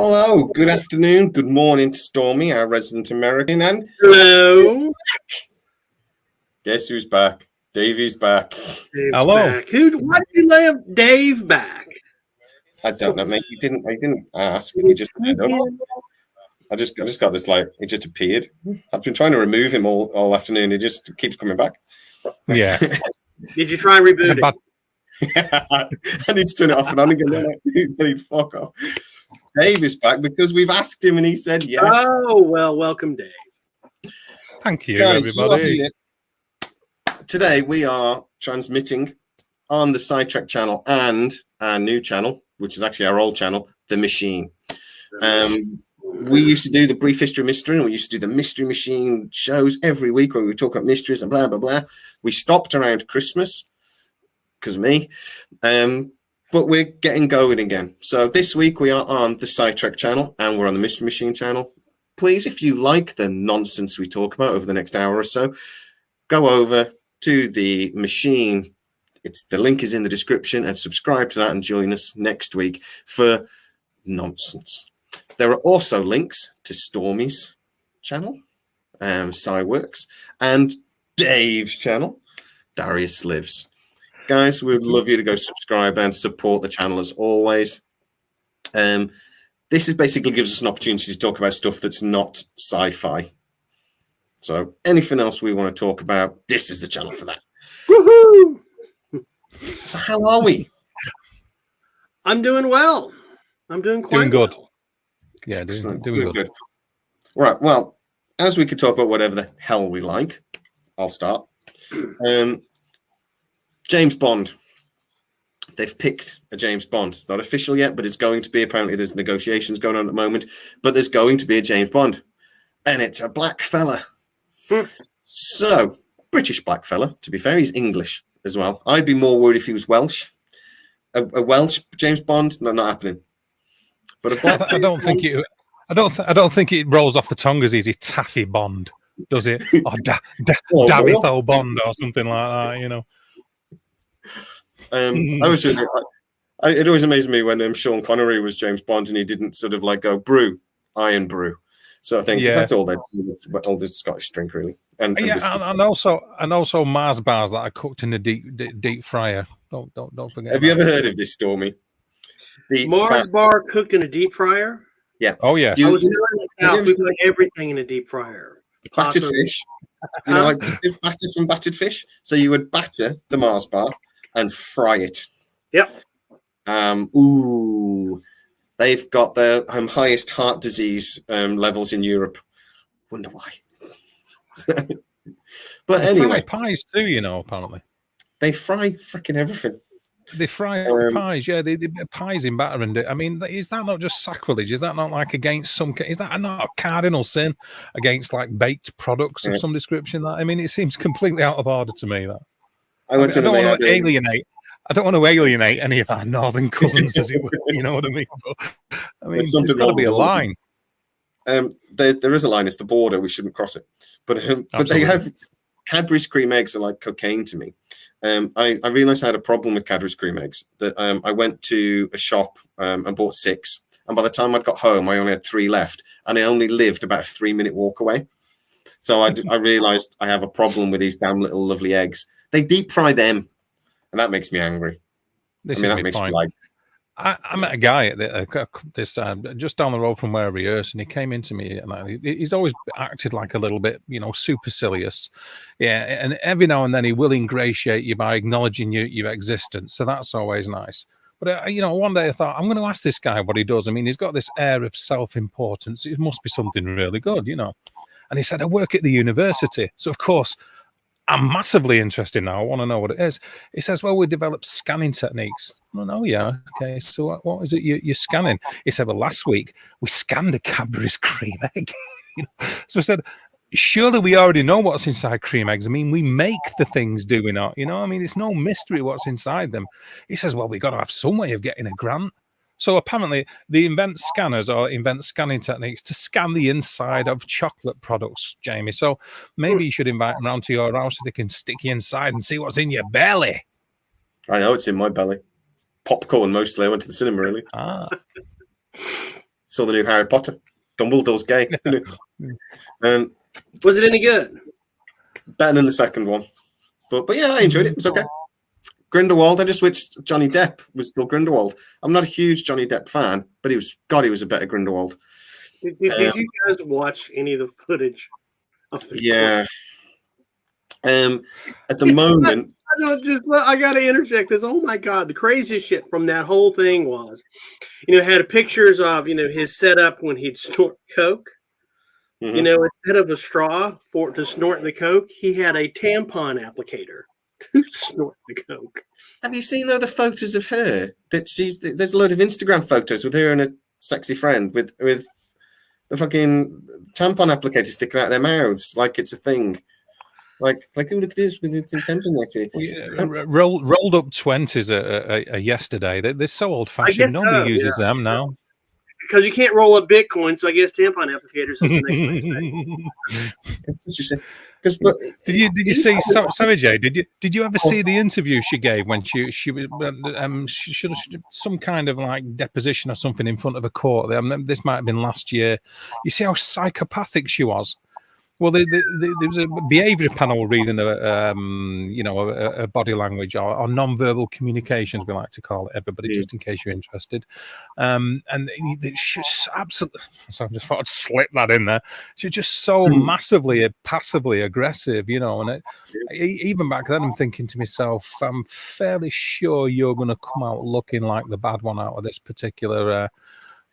Hello, good afternoon, good morning to Stormy, our resident American, and hello. Guess who's back? Davey's back. Dave's Hello. back. Why did you lay Dave back? I don't know, mate. I didn't ask. He just turned up. I just got this it just appeared. I've been trying to remove him all afternoon. He just keeps coming back. Yeah. Did you try rebooting? I need to turn it off and on again. Then he'd fuck off. Dave is back because we've asked him and he said yes. Oh, well, welcome, Dave. Thank you, Guys, everybody. Today we are transmitting on the Sidetrack channel and our new channel, which is actually our old channel, The Machine. We used to do the Brief History of Mystery, and we used to do the Mystery Machine shows every week where we talk about mysteries and blah, blah, blah. We stopped around Christmas because of me. But we're getting going again. So this week we are on the Sidetrack channel and we're on the Mystery Machine channel. Please, if you like the nonsense we talk about over the next hour or so, go over to the Machine. The link is in the description, and subscribe to that and join us next week for nonsense. There are also links to Stormy's channel, Cyworks, and Dave's channel, Darius Lives. Guys, we'd love you to go subscribe and support the channel as always. This is basically gives us an opportunity to talk about stuff that's not sci-fi. So anything else we want to talk about, this is the channel for that. Woohoo! So how are we? I'm doing well. I'm doing quite Good. well. Yeah, doing good. Right. Well, as we could talk about whatever the hell we like, I'll start. James Bond. They've picked a James Bond. It's not official yet, but it's going to be. Apparently, there's negotiations going on at the moment. But there's going to be a James Bond. And it's a black fella. So, British black fella, to be fair. He's English as well. I'd be more worried if he was Welsh. A Welsh James Bond? No, not happening. But a black I don't think it rolls off the tongue as easy. Taffy Bond, does it? Or Davitho Bond or something like that, you know. It always amazed me when Sean Connery was James Bond and he didn't sort of like go brew, iron brew. So I think that's all this Scottish drink really. And also Mars bars that I cooked in the deep fryer. Don't forget. Have you ever heard of this, Stormy? Mars bar cooked in a deep fryer? Yeah. Oh yeah. I was in the South. We put everything in a deep fryer. Battered fish. You know, like batter from battered fish. So you would batter the Mars bar and fry it. Yep. They've got the highest heart disease levels in Europe. Wonder why. But anyway, pies too, you know. Apparently, they fry freaking everything. They fry pies, yeah. They pies in batter, and I mean, is that not just sacrilege? Is that not like against some? Is that not a cardinal sin against like baked products of some description? That I mean, it seems completely out of order to me. That I don't want to alienate. I don't want to alienate any of our northern cousins, as it were. You know what I mean? But, I mean, there's got to be a line. There is a line. It's the border. We shouldn't cross it. But they have Cadbury's cream eggs are like cocaine to me. I realized I had a problem with Cadbury's cream eggs. That I went to a shop and bought 6, and by the time I got home, I only had 3 left, and I only lived about a 3-minute walk away. So I realized I have a problem with these damn little lovely eggs. They deep fry them, and that makes me angry. That makes me like. I met a guy at this just down the road from where I rehearse, and he came into me, and he's always acted like a little bit, supercilious, and every now and then he will ingratiate you by acknowledging your existence, so that's always nice. But one day I thought, I'm going to ask this guy what he does. I mean, he's got this air of self-importance. It must be something really good, And he said, I work at the university, so of course I'm massively interested now. I want to know what it is. He says, well, we develop scanning techniques. Well, oh, yeah. Okay. So what is it you're scanning? He said, well, last week we scanned a Cadbury's cream egg. So I said, surely we already know what's inside cream eggs. I mean, we make the things, do we not? I mean, it's no mystery what's inside them. He says, well, we got to have some way of getting a grant. So apparently they invent scanners or invent scanning techniques to scan the inside of chocolate products, Jamie. So maybe you should invite them around to your house so they can stick you inside and see what's in your belly. I know it's in my belly. Popcorn mostly. I went to the cinema really. Saw the new Harry Potter. Dumbledore's gay. Was it any good? Better than the second one. But yeah, I enjoyed it. It was okay. Grindelwald, I just wished Johnny Depp was still Grindelwald. I'm not a huge Johnny Depp fan, but he was a better Grindelwald. Did you guys watch any of the footage of the Yeah. At the moment, I gotta interject this. Oh my god, the craziest shit from that whole thing was, had pictures of his setup when he'd snort coke. mhm. Instead of a straw to snort the coke, he had a tampon applicator to snort the coke. Have you seen though the photos of her? There's a load of Instagram photos with her and a sexy friend with the fucking tampon applicator sticking out of their mouths like it's a thing. Like oh, look at this with the tampon applicator. Rolled up 20s are yesterday. They're so old fashioned. Nobody uses them now. Because you can't roll up Bitcoin, so I guess tampon applicators is the next best thing. It's interesting. Did you see? Sorry, Jay. Did you ever see the interview she gave when she should have some kind of like deposition or something in front of a court? This might have been last year. You see how psychopathic she was. Well, there was a behaviour panel reading a body language or non-verbal communications, we like to call it, everybody, just in case you're interested. And she's absolutely, so I just thought I'd slip that in there. She's just so massively, passively aggressive, and even back then I'm thinking to myself, I'm fairly sure you're going to come out looking like the bad one out of this particular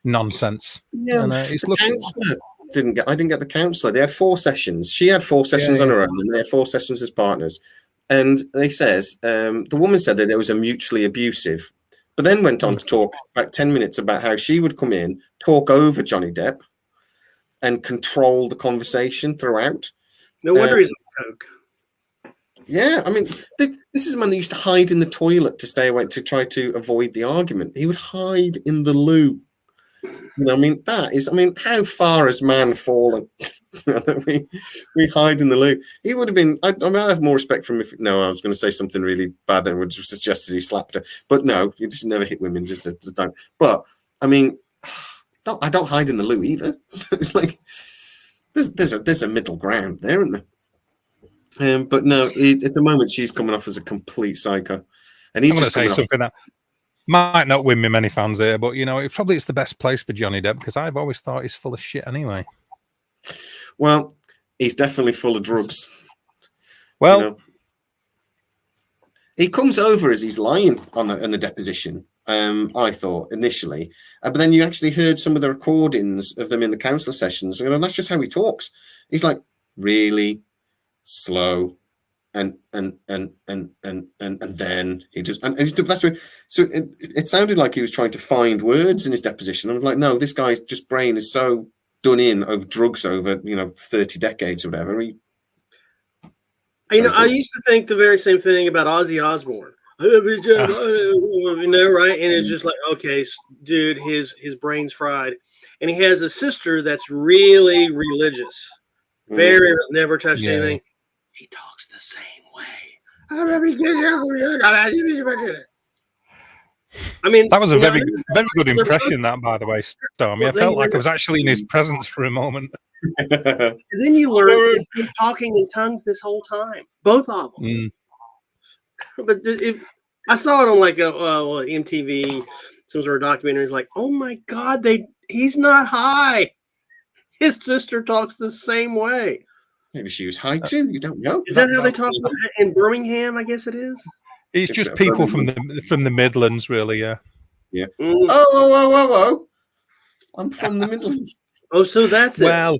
nonsense. Yeah, and it's looking. I didn't get the counselor. They had 4 sessions. She had 4 sessions on her own, and they had 4 sessions as partners. And they says the woman said that it was a mutually abusive, but then went on to talk about 10 minutes about how she would come in, talk over Johnny Depp, and control the conversation throughout. No wonder he's on coke. Yeah, I mean, this is a man that used to hide in the toilet to stay away to try to avoid the argument. He would hide in the loo. How far has man fallen? we hide in the loo. He would have been. I have more respect for him if. No, I was going to say something really bad then, which suggested he slapped her. But no, you just never hit women. Just don't. But I don't hide in the loo either. It's like there's a middle ground there, isn't there? But no, at the moment she's coming off as a complete psycho, and he's just say something that might not win me many fans here, but it's the best place for Johnny Depp because I've always thought he's full of shit anyway. Well, he's definitely full of drugs. Well, he comes over as he's lying on the deposition. I thought initially, but then you actually heard some of the recordings of them in the counselor sessions. That's just how he talks. He's like really slow. And then he just that's what, so it sounded like he was trying to find words in his deposition. I was like, no, this guy's just brain is so done in over drugs over 30 decades or whatever. I used to think the very same thing about Ozzy Osbourne. Right? And it's just like, okay, dude, his brain's fried, and he has a sister that's really religious, very never touched anything. She talks the same way. That was a very good impression, that, by the way, Stormy. I felt like I was actually in his presence for a moment. And then you learn he's been talking in tongues this whole time, both of them. But I saw it on like MTV, some sort of documentary. It's like, oh my God, he's not high. His sister talks the same way. Maybe she was high too. You don't know. Is that how they talk in Birmingham? I guess it is. It's just people from the Midlands, really. Yeah. Yeah. Oh! I'm from the Midlands. Oh, so that's well,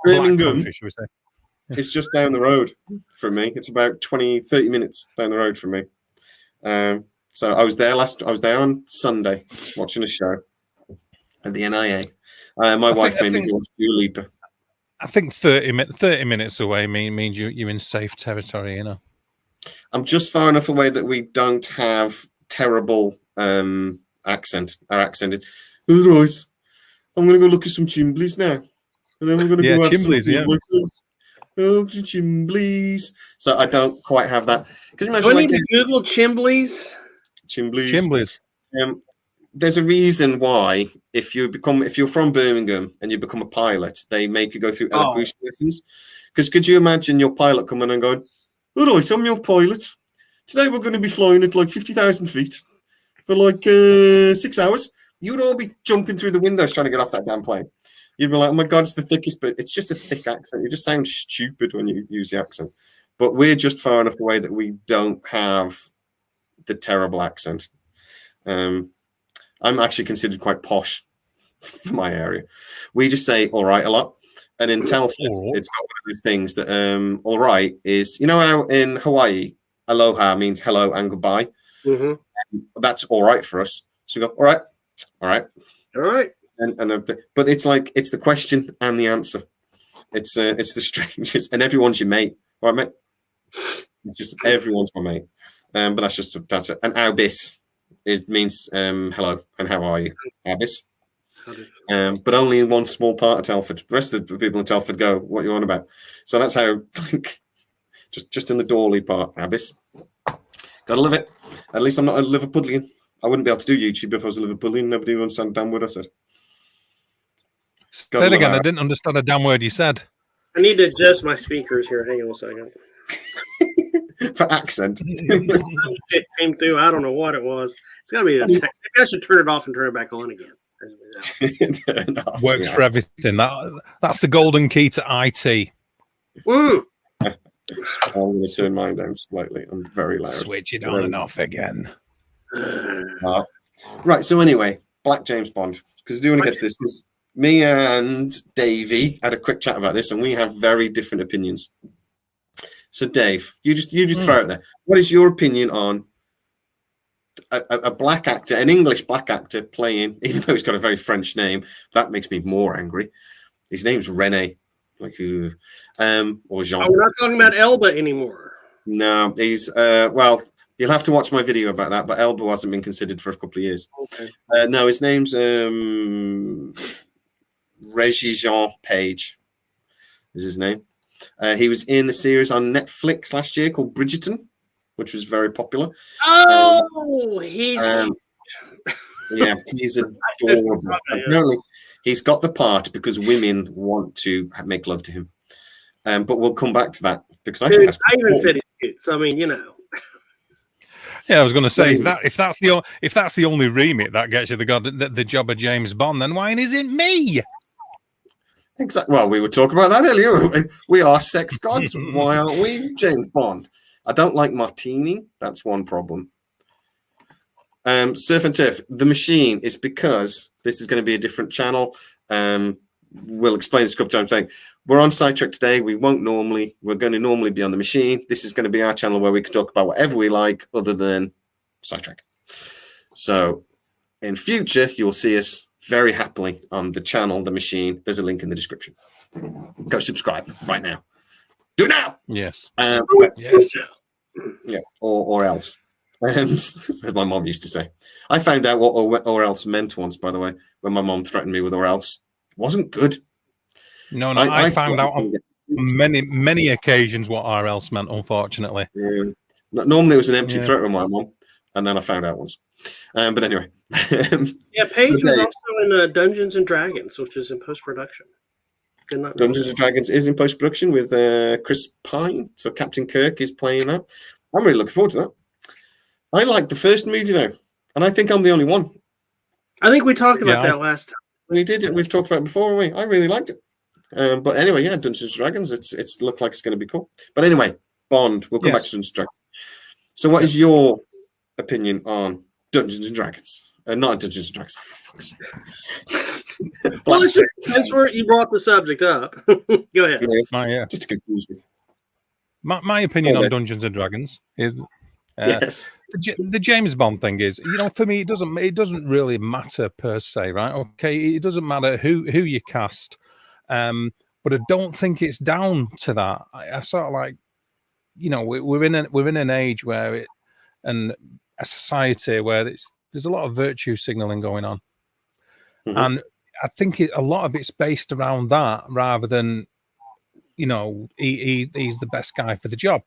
Birmingham. It's just down the road from me. It's about 20-30 minutes down the road from me. So I was there on Sunday watching a show at the NIA. My wife made me go to Dua Lipa. I think 30 minutes away means you're in safe territory, I'm just far enough away that we don't have terrible accent. Our accent is, otherwise, I'm going to go look at some chimblies now. And then we're going to go have chimblies, Oh, chimblies. So I don't quite have that. Do I need to Google chimblies? Chimblies. Chimblies. there's a reason why if you're from Birmingham and you become a pilot, they make you go through elocution lessons. Because could you imagine your pilot coming and going, "All right, I'm your pilot. Today we're going to be flying at like 50,000 feet for like 6 hours." You'd all be jumping through the windows trying to get off that damn plane. You'd be like, "Oh my God, it's the thickest," but it's just a thick accent. You just sound stupid when you use the accent. But we're just far enough away that we don't have the terrible accent. I'm actually considered quite posh for my area. We just say "all right" a lot. And in Telford, it's got one of those things that all right is, you know how in Hawaii, aloha means hello and goodbye. That's all right for us. So we go, all right, all right, all right. But it's like, it's the question and the answer. It's the strangest, and everyone's your mate. All right, mate. It's just everyone's my mate. But that's it. And Albis means hello and how are you, Albis. But only in one small part of Telford. The rest of the people in Telford go, "What you on about?" So that's how, like, just in the Dawley part, Abyss. Gotta love it. At least I'm not a Liverpudlian. I wouldn't be able to do YouTube if I was a Liverpudlian. Nobody would understand damn word I said. Say it again. I didn't understand a damn word you said. I need to adjust my speakers here. Hang on a second. For accent. It came through. I don't know what it was. It's got to be a text. Maybe I should turn it off and turn it back on again. Works for everything. That's the golden key to IT. I'm going to turn mine down slightly. I'm very loud. Switch it on and off again. Right. So anyway, Black James Bond. Because I do want to get to this. Because me and Davey had a quick chat about this, and we have very different opinions. So Dave, you just throw it there. What is your opinion on a black actor, an English black actor playing, even though he's got a very French name? That makes me more angry. His name's Rene, or Jean. Oh, we're not talking about Elba anymore. No, he's well, you'll have to watch my video about that. But Elba hasn't been considered for a couple of years. Okay. No, his name's Regis Jean Page. Is his name? He was in the series on Netflix last year called Bridgerton, which was very popular. Oh, he's yeah, he's adorable. Apparently, he's got the part because women want to make love to him. But we'll come back to that because I think that's I even said he's cute. So I mean, you know. Yeah, I was going to say if that's the only remit that gets you the job of James Bond, then why isn't me? Exactly. Well, we were talking about that earlier. We are sex gods. Why aren't we James Bond? I don't like martini. That's one problem. Surf and Turf, The Machine, is because this is going to be a different channel. We'll explain this a couple times. We're on Sidetrack today. We're going to normally be on The Machine. This is going to be our channel where we can talk about whatever we like other than Sidetrack. So in future, you'll see us very happily on the channel, The Machine. There's a link in the description. Go subscribe right now. Do it now. Yes. Yes. Yeah. Or else. As my mom used to say. I found out what or else meant once, by the way, when my mom threatened me with or else. It wasn't good. No, I found out on many occasions what or else meant, unfortunately. Yeah. Normally it was an empty threat with my mom, and then I found out once. But anyway. Yeah, Paige was also in Dungeons and Dragons, which is in post-production. Dungeons and Dragons is in post-production with Chris Pine. So Captain Kirk is playing that. I'm really looking forward to that. I liked the first movie, though. And I think I'm the only one. I think we talked about that last time. We did it. We've talked about it before, haven't we? I really liked it. But anyway, yeah, Dungeons and Dragons. It's looked like it's going to be cool. But anyway, Bond. We'll come back to Dungeons and Dragons. So what is your opinion on Dungeons and Dragons? Not Dungeons and Dragons. Oh, for fuck's sake. Well, that's where you brought the subject up. Go ahead. Just to confuse me. My opinion on Dungeons and Dragons is yes. The James Bond thing is, for me, it doesn't really matter per se, right? Okay, it doesn't matter who you cast, but I don't think it's down to that. I sort of like, we're in an age where and a society where there's a lot of virtue signaling going on, and I think a lot of it's based around that rather than, he's the best guy for the job.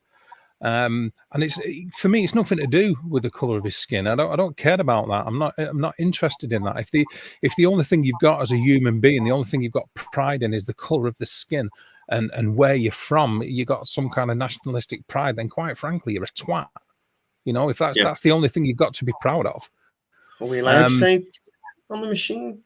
And it's, for me, it's nothing to do with the color of his skin. I don't care about that. I'm not interested in that. If the only thing you've got as a human being, the only thing you've got pride in is the color of the skin and where you're from, you got some kind of nationalistic pride, then quite frankly, you're a twat. You know, if that's the only thing you've got to be proud of. Are we allowed to say on the machine?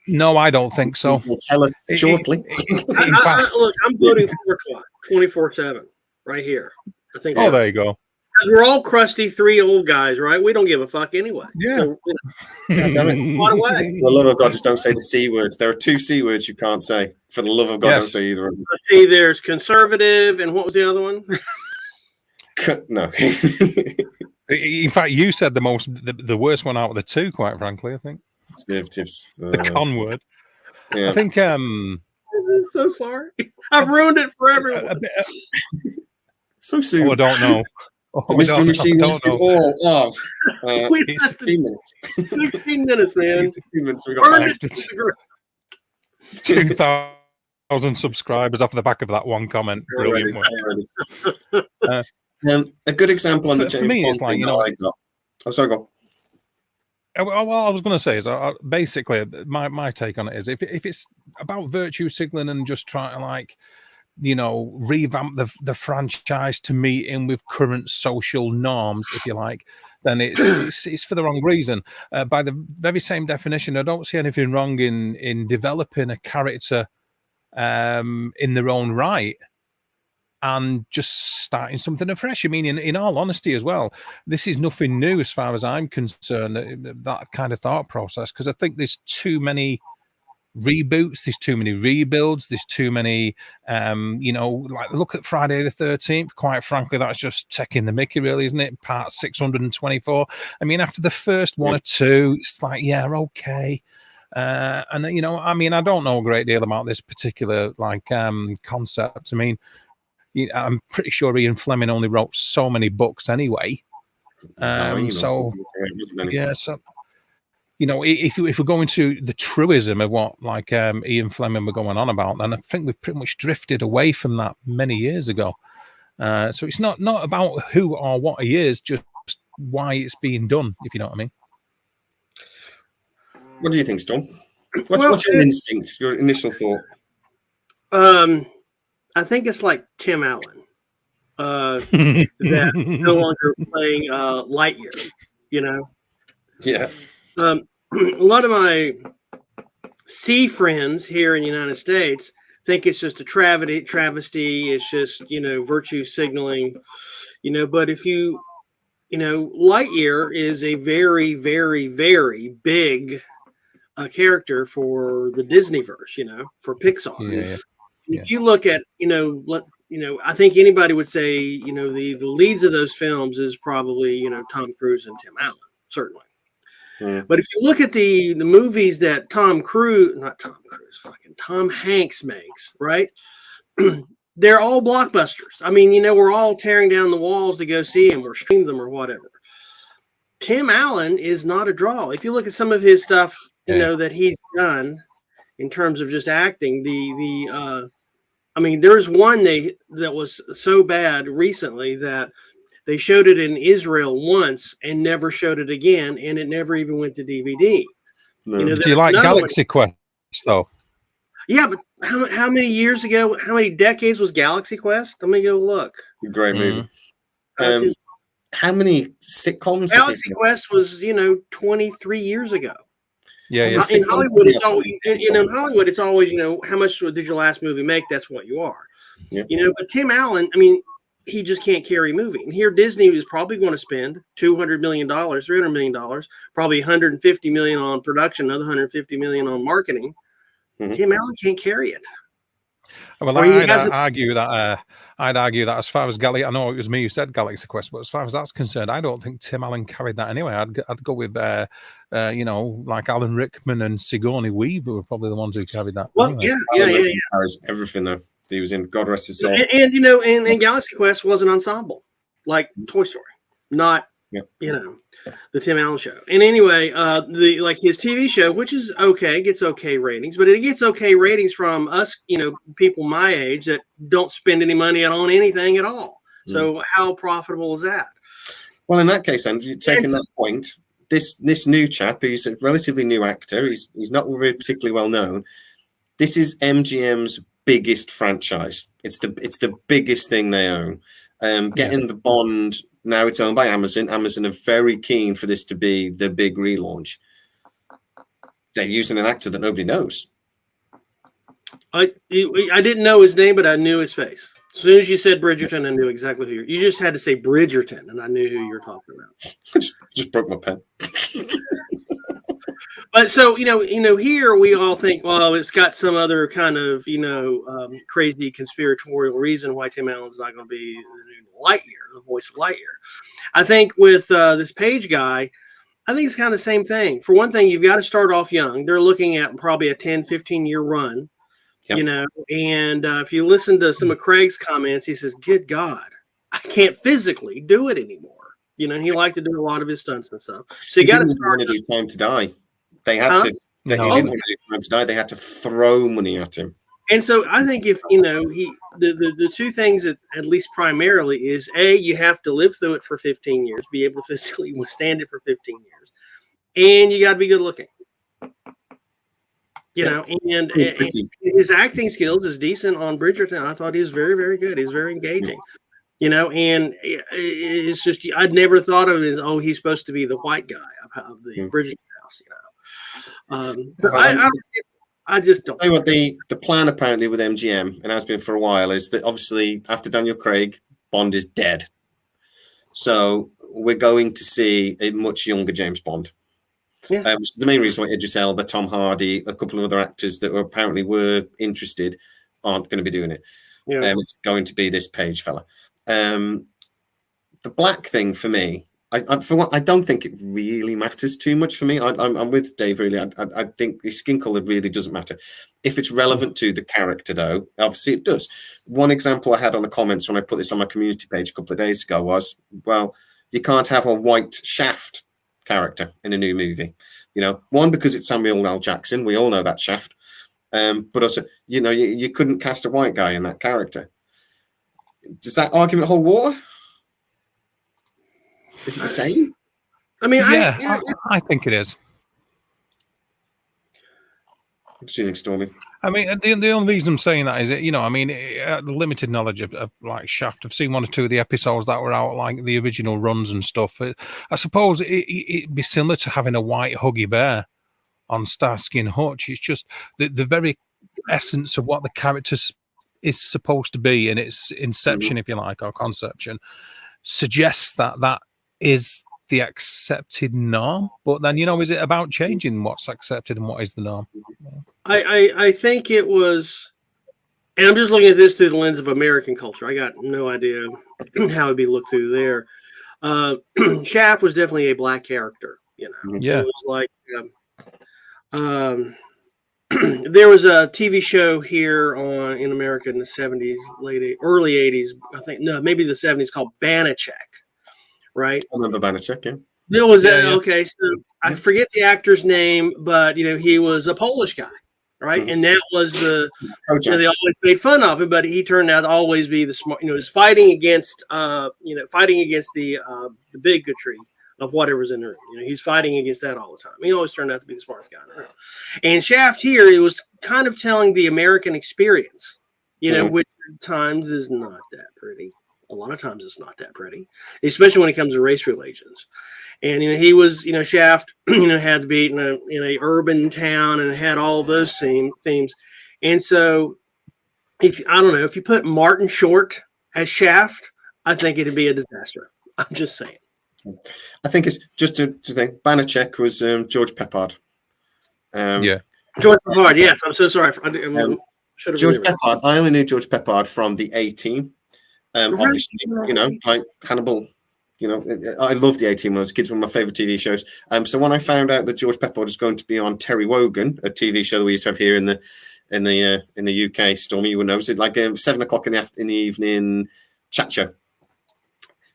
No, I don't think so. You'll tell us shortly. Look, I'm voting for twat 24/7 right here. I think. Oh, there you go. We're all crusty 3 old guys, right? We don't give a fuck anyway. Yeah. So, God damn it. what away? For the love of God, just don't say the C words. There are 2 C words you can't say. For the love of God, don't say either of them. Let's see, there's conservative, and what was the other one? No. In fact, you said the worst one out of the 2, quite frankly, I think. Conservatives. The con word. Yeah. I think I'm so sorry. I've ruined it for everyone. So soon. Oh, I don't know. The mystery machine lasted all of 16 minutes. 16 minutes, man. 16 minutes. We got back. 2,000 subscribers off the back of that one comment. Brilliant one. A good example on the James for me, Bond it's like, thing Oh, sorry, go on. Well, I was going to say is basically my take on it is if it's about virtue signaling and just trying to, like, you know, revamp the franchise to meet in with current social norms, if you like, then it's for the wrong reason. By the very same definition, I don't see anything wrong in developing a character in their own right and just starting something afresh. I mean, in all honesty as well, this is nothing new as far as I'm concerned, that kind of thought process, because I think there's too many reboots, there's too many rebuilds, there's too many, you know, like look at Friday the 13th. Quite frankly, that's just taking the mickey, really, isn't it? Part 624. I mean, after the first 1 or 2, it's like, yeah, okay. And, you know, I mean, I don't know a great deal about this particular, like, concept. I mean, I'm pretty sure Ian Fleming only wrote so many books anyway. So, you know, if we're going to the truism of what, like, Ian Fleming were going on about, then I think we've pretty much drifted away from that many years ago. So it's not about who or what he is, just why it's being done, if you know what I mean. What do you think, Storm? What's your instinct, your initial thought? I think it's like Tim Allen, that no longer playing Lightyear, you know? Yeah. A lot of my C friends here in the United States think it's just a travesty. It's just, you know, virtue signaling, you know, but if you know, Lightyear is a very, very, very big character for the Disneyverse, you know, for Pixar. Yeah. If you look at, you know, I think anybody would say, you know, the leads of those films is probably, you know, Tom Cruise and Tim Allen, certainly. Yeah. But if you look at the movies that Tom Hanks makes, right? They're all blockbusters. I mean, you know, we're all tearing down the walls to go see them or stream them or whatever. Tim Allen is not a draw. If you look at some of his stuff, you know, that he's done in terms of just acting, I mean, there's one that was so bad recently that they showed it in Israel once and never showed it again, and it never even went to DVD. No. You know, do you like Galaxy Quest though? Yeah, but how many years ago? How many decades was Galaxy Quest? Let me go look. It's a great movie. How many sitcoms? Galaxy Quest was, you know, 23 years ago. Yeah. In Hollywood, it's always, in Hollywood, it's always, you know, how much did your last movie make? That's what you are. Yep. You know, but Tim Allen, I mean, he just can't carry a movie. And here Disney is probably going to spend $200 million, $300 million, probably $150 million on production, another $150 million on marketing. Mm-hmm. Tim Allen can't carry it. Well, I'd argue that as far as Galaxy, I know it was me who said Galaxy Quest, but as far as that's concerned, I don't think Tim Allen carried that anyway. I'd go with, you know, like Alan Rickman and Sigourney Weaver were probably the ones who carried that. Well, anyway. Yeah. Carries everything though. He was in God Rest His Soul. And you know, and Galaxy Quest was an ensemble, like Toy Story, not you know, the Tim Allen show. And anyway, like his TV show, which is okay, gets okay ratings, but it gets okay ratings from us, you know, people my age that don't spend any money on anything at all. So how profitable is that? Well, in that case, Andrew, taking that point, this new chap, who's a relatively new actor, he's not really particularly well known. This is MGM's biggest franchise. It's the biggest thing they own. Getting the Bond, now it's owned by Amazon. Amazon are very keen for this to be the big relaunch. They're using an actor that nobody knows. I didn't know his name, but I knew his face. As soon as you said Bridgerton, I knew exactly who you just had to say Bridgerton, and I knew who you were talking about. just broke my pen. But so, here we all think, well, it's got some other kind of, crazy conspiratorial reason why Tim Allen's not going to be the new Lightyear, the voice of Lightyear. I think with this Page guy, I think it's kind of the same thing. For one thing, you've got to start off young. They're looking at probably a 10, 15-year run, and if you listen to some of Craig's comments, he says, good God, I can't physically do it anymore. He liked to do a lot of his stunts and stuff. So you got to want to do Time to Die. They had to. He didn't want to do Time to Die. They had to throw money at him. And so I think if the two things that at least primarily is you have to live through it for 15 years, be able to physically withstand it for 15 years, and you got to be good looking. And his acting skills is decent on Bridgerton. I thought he was very, very good. He's very engaging. And it's just I'd never thought of it as he's supposed to be the white guy of the Bridgerton house. I just don't. Tell you what, the plan apparently with MGM, and has been for a while, is that obviously after Daniel Craig, Bond is dead. So we're going to see a much younger James Bond. Which is the main reason why Idris Elba, Tom Hardy, a couple of other actors that apparently were interested aren't going to be doing it. It's going to be this Page fella. The black thing for me, I don't think it really matters too much for me. I'm with Dave, really. I think the skin color really doesn't matter. If it's relevant to the character, though, obviously it does. One example I had on the comments when I put this on my community page a couple of days ago was, well, you can't have a white Shaft character in a new movie. One, because it's Samuel L. Jackson. We all know that Shaft. But also, you couldn't cast a white guy in that character. Does that argument hold water? Is it the same? I mean, I think it is. What do you think, Stormy? I mean, the only reason I'm saying that is, the limited knowledge of like Shaft. I've seen one or two of the episodes that were out, like the original runs and stuff. I suppose it'd be similar to having a white huggy bear on Starsky and Hutch. It's just the very essence of what the character is supposed to be in its inception, if you like, or conception, suggests that is the accepted norm. But then, is it about changing what's accepted and what is the norm? I think it was, and I'm just looking at this through the lens of American culture. I got no idea how it'd be looked through there. Shaft was definitely a black character. Yeah. It was like there was a TV show here in America in the 70s, early 80s, I think. No, maybe the 70s, called Banachek, right? I remember Banachek, yeah. There was okay. So I forget the actor's name, but he was a Polish guy, right? And that was they always made fun of him, but he turned out to always be the smart. Was fighting against the bigotry of whatever's in the room. He's fighting against that all the time. He always turned out to be the smartest guy in the room. And Shaft here, it was kind of telling the American experience, which at times is not that pretty. A lot of times it's not that pretty, especially when it comes to race relations. And he was, Shaft, had to be in a urban town and had all those same themes. And so, if you put Martin Short as Shaft, I think it'd be a disaster. I'm just saying. I think it's just to think. Banachek was George Peppard. George Peppard. Yes, I'm so sorry. George Peppard. I only knew George Peppard from the A-Team. Obviously, like Hannibal. I loved the A-Team when I was a kid. One of my favorite TV shows. So when I found out that George Peppard was going to be on Terry Wogan, a TV show that we used to have here in the UK, Stormy, you would know, it was like 7:00 in the evening chat show.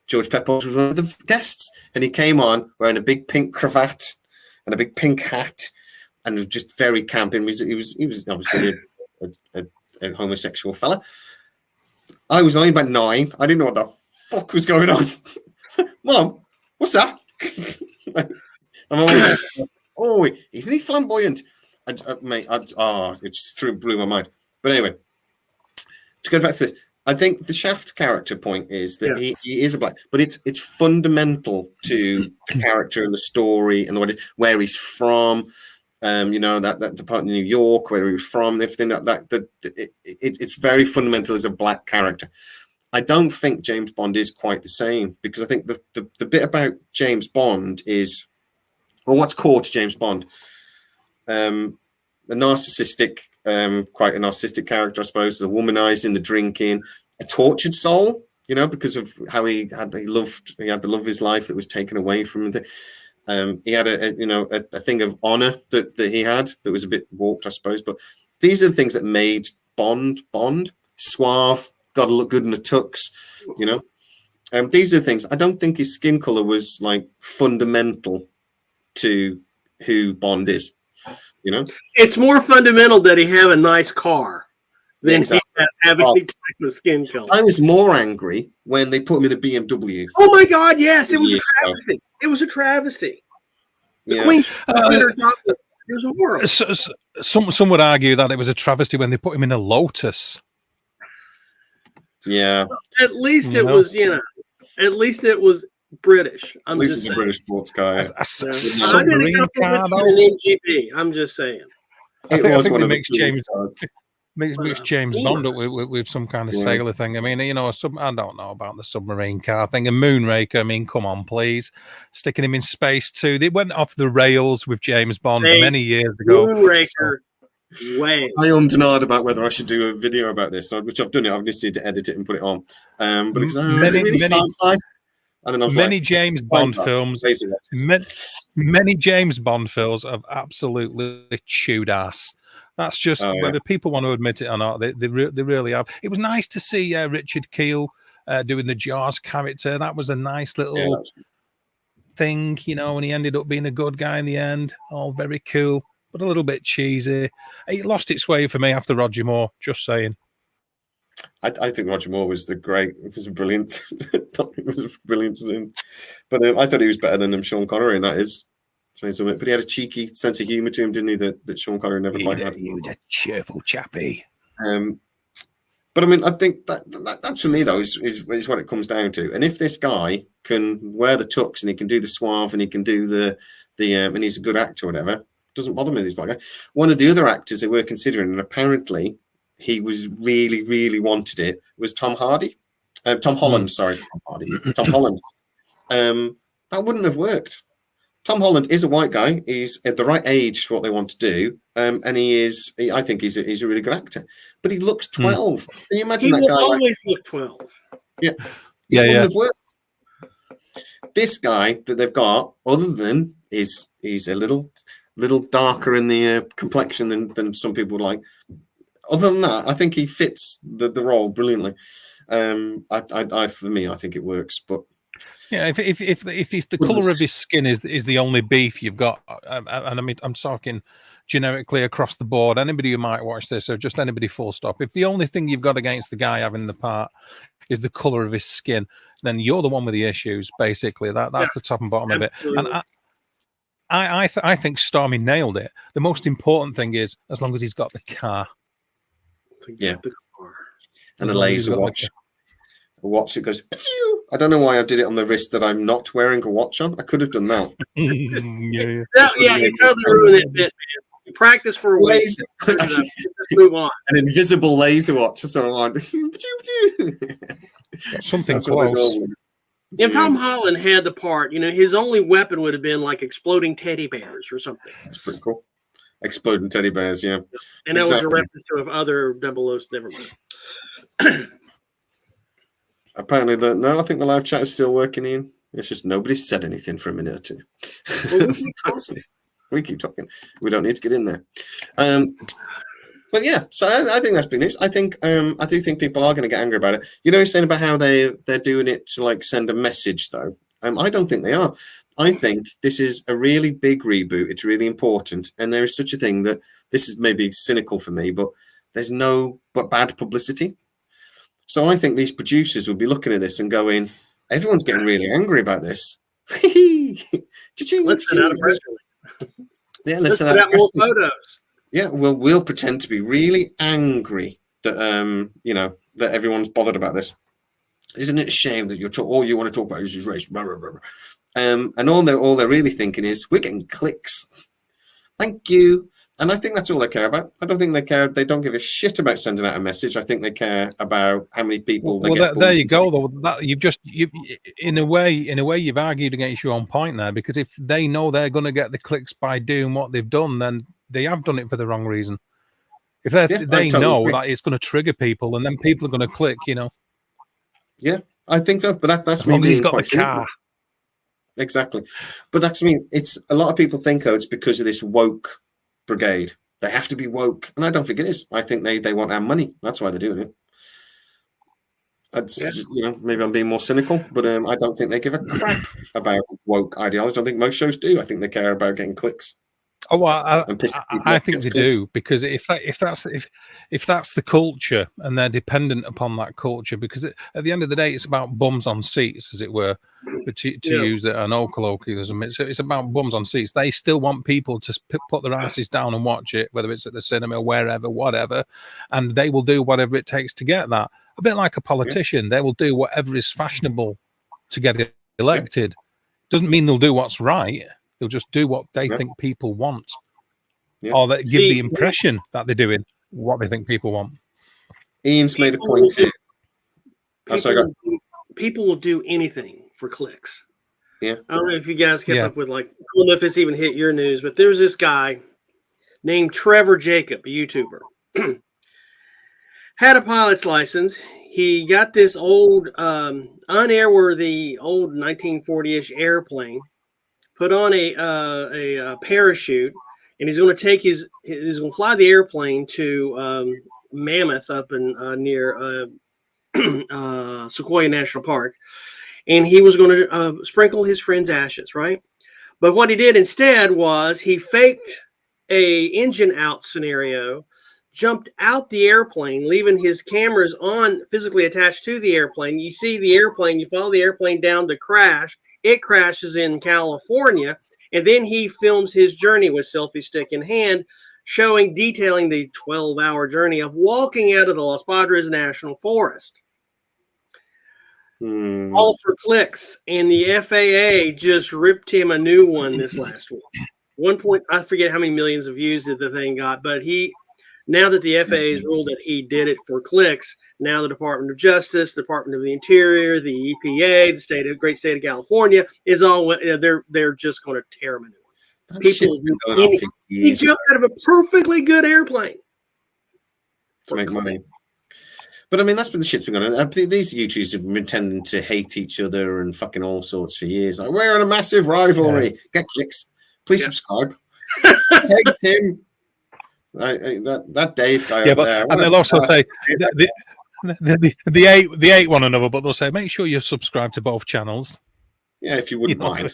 George Peppard was one of the guests, and he came on wearing a big pink cravat and a big pink hat, and was just very camping. He was obviously a homosexual fella. I was only about 9. I didn't know what the fuck was going on? Mom, what's that? I'm always just, oh, isn't he flamboyant? Mate, it just blew my mind. But anyway, to go back to this, I think the Shaft character point is that he is a black, but it's fundamental to the character and the story and where he's from. That part in New York, where he was from, everything like that. It's very fundamental as a black character. I don't think James Bond is quite the same, because I think the bit about James Bond is, well, what's core to James Bond? A narcissistic, quite a narcissistic character, I suppose. The womanizing, the drinking, a tortured soul, because of how he had the love of his life that was taken away from him. He had a thing of honor that he had that was a bit warped, I suppose. But these are the things that made Bond suave, got to look good in the tux, these are the things. I don't think his skin color was like fundamental to who Bond is. It's more fundamental that he have a nice car than he have any type of skin color. I was more angry when they put him in a BMW. Oh my God! Yes, it was a travesty. It was a travesty. The Queen's it was horrible. Some would argue that it was a travesty when they put him in a Lotus. Yeah. Well, at least it was, at least it was British. At least it's a British sports car. A submarine car, an MGP. I'm just saying. I think one of makes James Bond up with some kind of sailor thing. I mean, I don't know about the submarine car thing. And Moonraker, I mean, come on, please. Sticking him in space too. They went off the rails with James Bond many years ago. Moonraker. Way. I denied about whether I should do a video about this, which I've done it. I've just need to edit it and put it on. But is it really sci-fi? Many James Bond films. Many James Bond films have absolutely chewed ass. That's just whether people want to admit it or not. They really have. It was nice to see Richard Keel doing the Jaws character. That was a nice little thing, and he ended up being a good guy in the end. All very cool, but a little bit cheesy. It lost its way for me after Roger Moore. Just saying. I think Roger Moore was brilliant. It was brilliant. But I thought he was better than Sean Connery, and that is saying something. But he had a cheeky sense of humour to him, didn't he? That Sean Connery never quite had. He was a cheerful chappy. But I mean, I think that's for me though is what it comes down to. And if this guy can wear the tux and he can do the suave and he can do the and he's a good actor or whatever, doesn't bother me. This black guy. One of the other actors they were considering, and apparently he was really, really wanted it, was Tom Holland. Tom Holland. That wouldn't have worked. Tom Holland is a white guy. He's at the right age for what they want to do, and I think he's a really good actor. But he looks 12. Can you imagine that guy? He always look 12. Yeah. Have worked. This guy that they've got, other than he's a little darker in the complexion than some people would like. Other than that, I think he fits the role brilliantly. For me, I think it works. But yeah, if it's the color of his skin is the only beef you've got, and I mean I'm talking generically across the board. Anybody who might watch this, or just anybody, full stop. If the only thing you've got against the guy having the part is the color of his skin, then you're the one with the issues. Basically, that's the top and bottom of it. And I think Stormy nailed it. The most important thing is as long as he's got the car. And a laser watch. A watch that goes. I don't know why I did it on the wrist that I'm not wearing a watch on. I could have done that. You totally ruined it, man. You practice for a week. Move on. An invisible laser watch. That's what I want. Something close. If Tom Holland had the part, his only weapon would have been like exploding teddy bears or something. That's pretty cool. Exploding teddy bears, yeah. And that was a reference to other 00s. Never mind. Apparently, I think the live chat is still working in. It's just nobody said anything for a minute or two. We keep talking. We don't need to get in there. But yeah, so I think that's big news. I do think people are going to get angry about it. You're saying about how they're doing it to like send a message, though. I don't think they are. I think this is a really big reboot. It's really important. And there is such a thing that this is maybe cynical for me, but there's no bad publicity. So I think these producers will be looking at this and going, everyone's getting really angry about this. Let's send out a press release. Yeah, let's send out more photos. Yeah, we'll pretend to be really angry that that everyone's bothered about this. Isn't it a shame that all you want to talk about is race? Blah, blah, blah. And all they're really thinking is, we're getting clicks. Thank you. And I think that's all they care about. I don't think they care. They don't give a shit about sending out a message. I think they care about how many people they get. There you go. Though you've in a way you've argued against your own point there, because if they know they're going to get the clicks by doing what they've done, then they have done it for the wrong reason. If they totally know that it's going to trigger people, and then people are going to click, Yeah, I think so. But that's as long as he's got the car. Exactly. But that's it's a lot of people think, it's because of this woke brigade. They have to be woke, and I don't think it is. I think they want our money. That's why they're doing it. Maybe I'm being more cynical, but I don't think they give a crap about woke ideology. I don't think most shows do. I think they care about getting clicks. Oh, well, I think they do, because if that's the culture and they're dependent upon that culture, because at the end of the day, it's about bums on seats, as it were, to use an old colloquialism. It's about bums on seats. They still want people to put their asses down and watch it, whether it's at the cinema, wherever, whatever, and they will do whatever it takes to get that. A bit like a politician, they will do whatever is fashionable to get elected. Doesn't mean they'll do what's right. They'll just do what they think people want, or that give the impression that they're doing what they think people want. Ian's made a point here. People will do anything for clicks. Yeah, I don't know if you guys kept up with, I don't know if it's even hit your news, but there's this guy named Trevor Jacob, a YouTuber, had a pilot's license. He got this old, unairworthy, old 1940-ish airplane. Put on a parachute, and he's going to fly the airplane to Mammoth up in near Sequoia National Park, and he was going to sprinkle his friend's ashes, right? But what he did instead was he faked a engine out scenario, jumped out the airplane, leaving his cameras on, physically attached to the airplane. You see the airplane, you follow the airplane down to crash. It crashes in California, and then he films his journey with selfie stick in hand, detailing the 12-hour journey of walking out of the Los Padres National Forest. All for clicks, and the FAA just ripped him a new one this last week. I forget how many millions of views that the thing got, but now that the FAA has ruled that he did it for clicks, now the Department of Justice, the Department of the Interior, the EPA, the great state of California is all, they're just going to tear him a new one. He jumped out of a perfectly good airplane to make money. But that's been the shit's been going on. These YouTubers have been tending to hate each other and fucking all sorts for years. Like, we're in a massive rivalry. Get clicks. Please subscribe. Hate him. That Dave guy over there. And they'll also say they hate one another, but they'll say, make sure you subscribe to both channels. Yeah, if you wouldn't mind.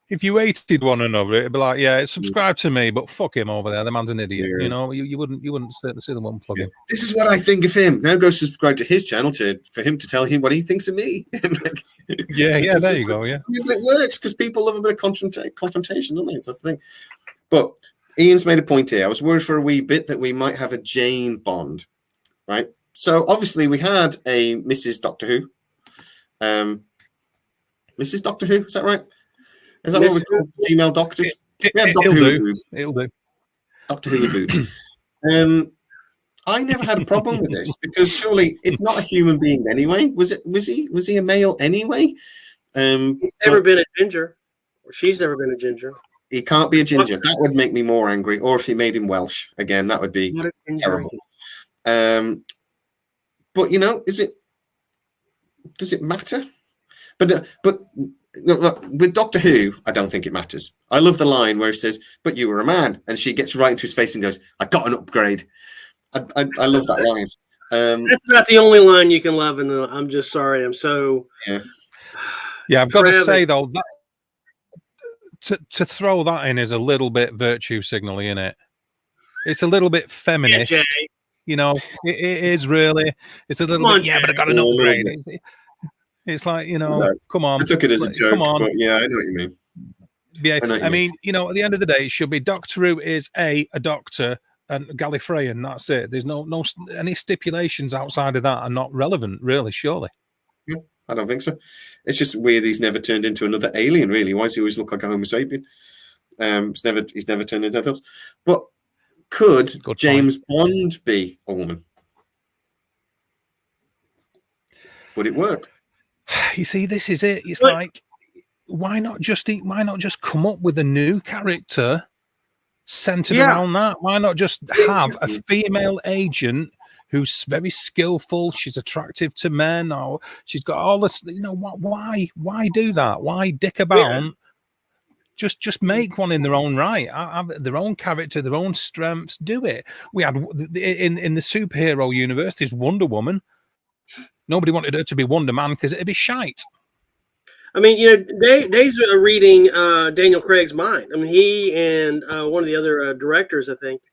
If you hated one another, it'd be like, subscribe to me, but fuck him over there. The man's an idiot. Yeah. You wouldn't see them unplug him. This is what I think of him. Now go subscribe to his channel for him to tell him what he thinks of me. There you go. Yeah, it works because people love a bit of confrontation, don't they? That's the thing. But Ian's made a point here. I was worried for a wee bit that we might have a Jane Bond, right? So obviously we had a Mrs. Doctor Who. Mrs. Doctor Who, is that right? Is that what we call female doctors? It'll do. Doctor Who boobs. I never had a problem with this because surely it's not a human being anyway. Was he a male anyway? He's never been a ginger, or she's never been a ginger. He can't be a ginger. That would make me more angry. Or if he made him Welsh again, that would be terrible. But does it matter? But with Doctor Who, I don't think it matters. I love the line where he says, "But you were a man," and she gets right into his face and goes, "I got an upgrade." I love that line. That's not the only line you can love, and I'm just sorry. I'm so I've got to say though that. To throw that in is a little bit virtue signaling, isn't it? It's a little bit feminist. You know, it is really. It's a little bit. Yeah, but I got an upgrade. It's like, you know, come on. I took it as a joke, come on. but yeah, I know what you mean. Yeah, I mean, you know, at the end of the day, it should be Doctor Who is a doctor and Gallifreyan. That's it. There's no any stipulations outside of that are not relevant, really. Surely. Yeah, I don't think so. It's just weird he's never turned into another alien. Really, why does he always look like a Homo sapien? He's never turned into those. But could James Bond be a woman? Would it work? You see, this is it. It's like, why not just come up with a new character centered around that? Why not just have a female agent who's very skillful? She's attractive to men, or she's got all this. You know, why do that? Why dick about? Yeah. Just make one in their own right. Have their own character, their own strengths. Do it. We had in the superhero universe, there's Wonder Woman. Nobody wanted her to be Wonder Man because it'd be shite. I mean, you know, Dave's reading Daniel Craig's mind. I mean, he and one of the other directors, I think,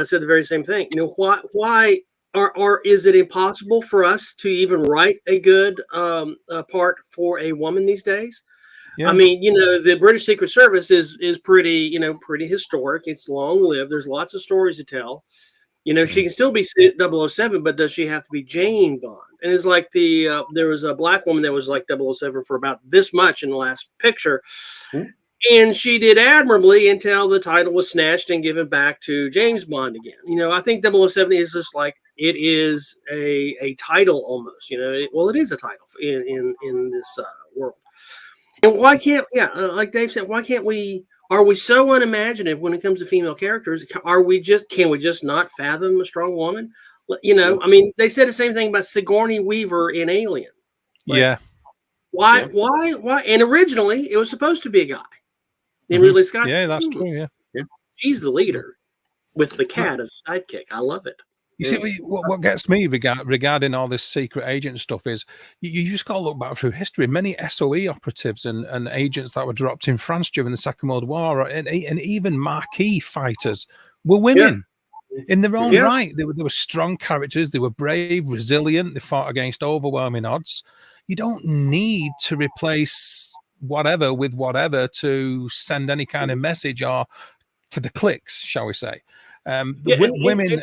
said the very same thing. You know, why is it impossible for us to even write a good part for a woman these days? Yeah. I mean, you know, the British Secret Service is pretty historic. It's long lived. There's lots of stories to tell. You know, she can still be 007, but does she have to be Jane Bond? And it's like there was a black woman that was like 007 for about this much in the last picture. Mm-hmm. And she did admirably until the title was snatched and given back to James Bond again. You know, I think 007 is just like, it is a title almost, you know. It is a title in this world. And why can't, like Dave said, why can't we? Are we so unimaginative when it comes to female characters? Can we just not fathom a strong woman? You know, I mean, they said the same thing about Sigourney Weaver in Alien. Like, Why? And originally, it was supposed to be a guy named Ridley Scott. Yeah, that's true. Yeah. She's the leader with the cat as a sidekick. I love it. You see, what gets me regarding all this secret agent stuff is you just got to look back through history. Many SOE operatives and agents that were dropped in France during the Second World War, and even marquee fighters, were women in their own right. They were strong characters. They were brave, resilient. They fought against overwhelming odds. You don't need to replace whatever with whatever to send any kind of message or for the clicks, shall we say. Women.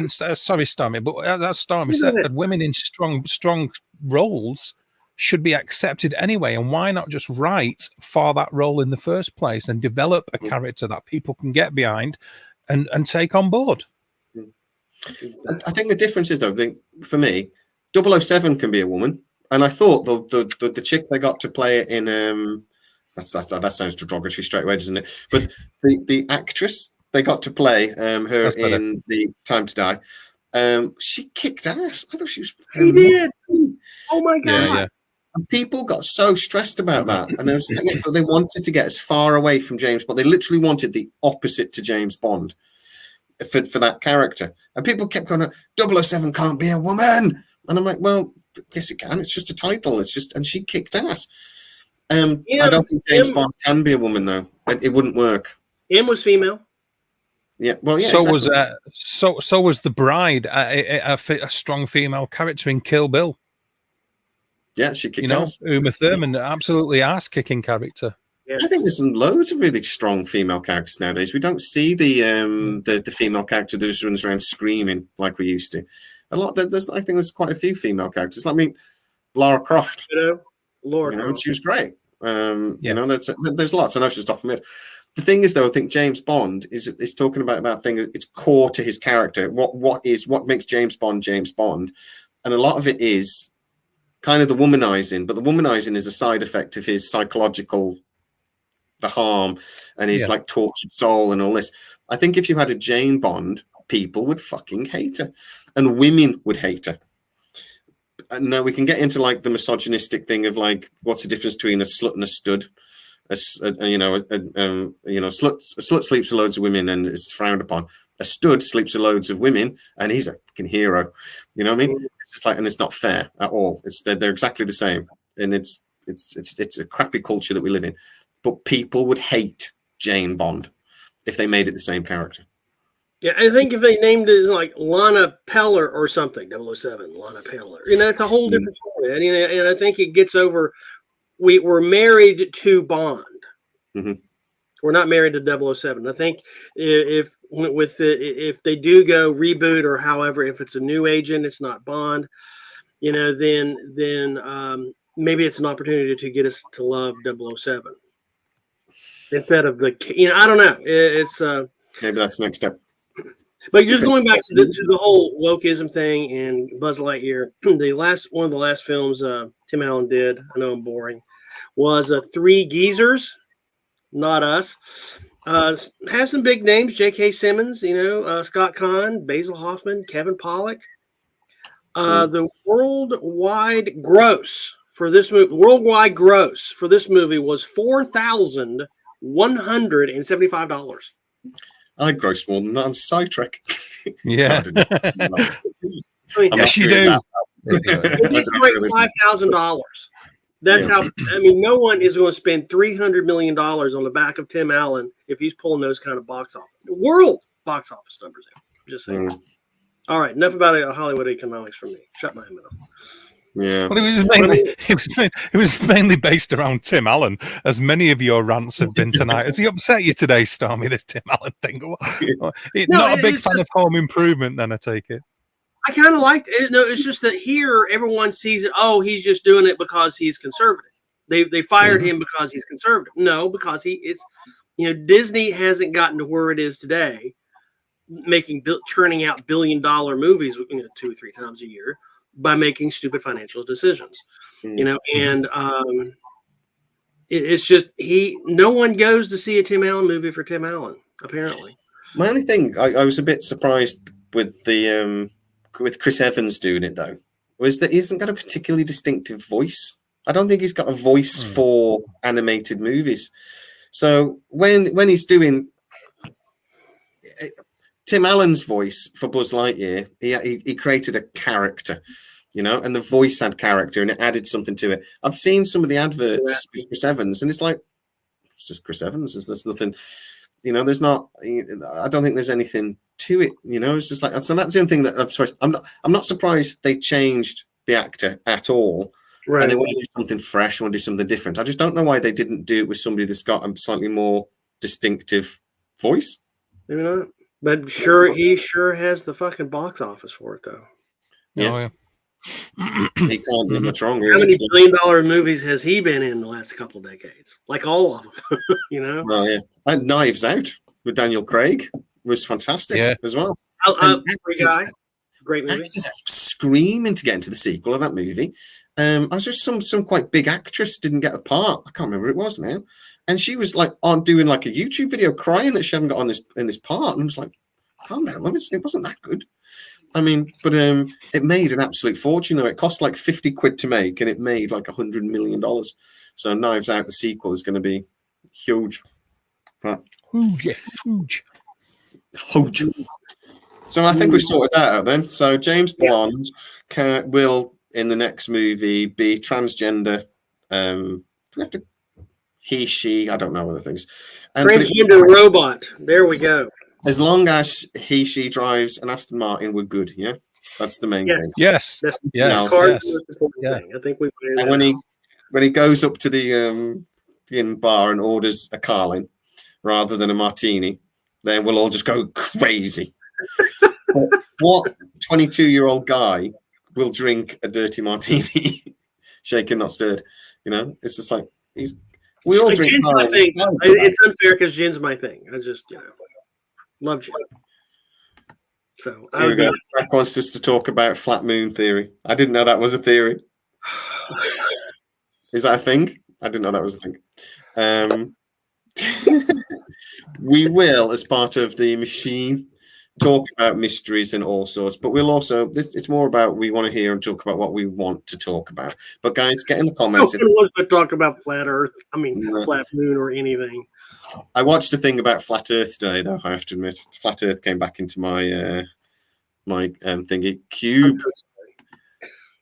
Sorry, Stormy, but that's Stormy said that women in strong roles should be accepted anyway. And why not just write for that role in the first place and develop a character that people can get behind and take on board? I think the difference is, though, for me, 007 can be a woman, and I thought the chick they got to play it in that sounds derogatory straight away, doesn't it? But the actress they got to play her in the Time to Die. She kicked ass. I thought she was. She did. Oh my god! Yeah. And people got so stressed about that, and they wanted to get as far away from James Bond. They literally wanted the opposite to James Bond for that character. And people kept going, 007 can't be a woman. And I'm like, well, yes, it can. It's just a title. And she kicked ass. I don't think James Bond can be a woman, though. It wouldn't work. M was female. Yeah, well, yeah. So exactly. So was the bride a strong female character in Kill Bill? Yeah, she kicked ass. Uma Thurman, absolutely ass-kicking character. Yeah. I think there's loads of really strong female characters nowadays. We don't see the female character that just runs around screaming like we used to. I think there's quite a few female characters. I mean, Lara Croft. She was great. There's lots. I know she's off from it. The thing is, though, I think James Bond is talking about that thing. It's core to his character. What makes James Bond James Bond, and a lot of it is kind of the womanizing. But the womanizing is a side effect of his psychological, the harm, and his like tortured soul and all this. I think if you had a Jane Bond, people would fucking hate her, and women would hate her. And now we can get into like the misogynistic thing of like, what's the difference between a slut and a stud? A slut sleeps with loads of women and is frowned upon. A stud sleeps with loads of women and he's a fucking hero. You know what I mean? It's just like, and it's not fair at all. They're exactly the same, and it's a crappy culture that we live in. But people would hate Jane Bond if they made it the same character. Yeah, I think if they named it like Lana Peller or something, 007, Lana Peller, it's a whole different story. And I think it gets over. We're married to Bond. Mm-hmm. We're not married to 007. I think if they do go reboot or however, if it's a new agent, it's not Bond, then maybe it's an opportunity to get us to love 007 instead of I don't know. It's maybe that's the next step. But just going back to the whole wokeism thing and Buzz Lightyear, one of the last films Tim Allen did, I know I'm boring, was Three Geezers, Not Us. Has some big names: J.K. Simmons, Scott Conn, Basil Hoffman, Kevin Pollak. The worldwide gross for this movie was $4,175. I grossed more than that on Sidetrack. Yeah. Yes, you do. $5,000. That's how. No one is going to spend $300 million on the back of Tim Allen if he's pulling those kind of world box office numbers out. Just saying. All right, enough about Hollywood economics from me. Shut my mouth. Yeah. Well, it was mainly based around Tim Allen, as many of your rants have been tonight. Has he upset you today, Stormy, this Tim Allen thing? Not a big fan of Home Improvement, then, I take it. I kind of liked it. No, it's just that here everyone sees it. Oh, he's just doing it because he's conservative. They fired him because he's conservative. No, because Disney hasn't gotten to where it is today, churning out $1 billion movies 2 or 3 times a year by making stupid financial decisions. And it's just no one goes to see a Tim Allen movie for Tim Allen, apparently. My only thing, I was a bit surprised with with Chris Evans doing it, though, was that he hasn't got a particularly distinctive voice. I don't think he's got a voice for animated movies. So when he's doing Tim Allen's voice for Buzz Lightyear, he created a character, and the voice had character and it added something to it. I've seen some of the adverts with Chris Evans, and it's like, it's just Chris Evans. There's nothing, there's not, I don't think there's anything to it, it's just like, so that's the only thing that I'm not surprised they changed the actor at all. Right. And they want to do something fresh, want to do something different. I just don't know why they didn't do it with somebody that's got a slightly more distinctive voice. Maybe not. But he sure has the fucking box office for it, though. Yeah. Oh, yeah. He can't do much wrong. How many $1 billion movies has he been in the last couple of decades? Like all of them, Well, yeah. And Knives Out with Daniel Craig was fantastic as well. Great movie. Actors screaming to get into the sequel of that movie. I was just some quite big actress didn't get a part. I can't remember who it was now. And she was like doing like a YouTube video crying that she hadn't got in this part. And I was like, calm down, it wasn't that good. I mean, but it made an absolute fortune though. It cost like 50 quid to make and it made like $100 million. So Knives Out, the sequel, is going to be huge. But, huge. So I think we've sorted that out then. So James Bond will, in the next movie, be transgender. Do we have to... He, she, I don't know other things. Transgender robot. There we go. As long as he, she drives an Aston Martin, we're good. Yeah, that's the main thing. Yes. That's the important thing. I think we. And when he goes up to the bar and orders a Carlin rather than a martini, then we'll all just go crazy. What 22-year-old guy will drink a dirty martini, shaken not stirred? It's just like we all drink. My thing. It's unfair because gin's my thing. I just love gin. So here we go. Jack wants us to talk about flat moon theory. I didn't know that was a theory. Is that a thing? I didn't know that was a thing. We will, as part of the machine, talk about mysteries and all sorts, but we'll also, it's more about we want to hear and talk about what we want to talk about. But guys, get in the comments. I don't want to talk about flat Earth. I mean, flat moon or anything. I watched a thing about flat Earth today, though. I have to admit, flat Earth came back into my thingy cube.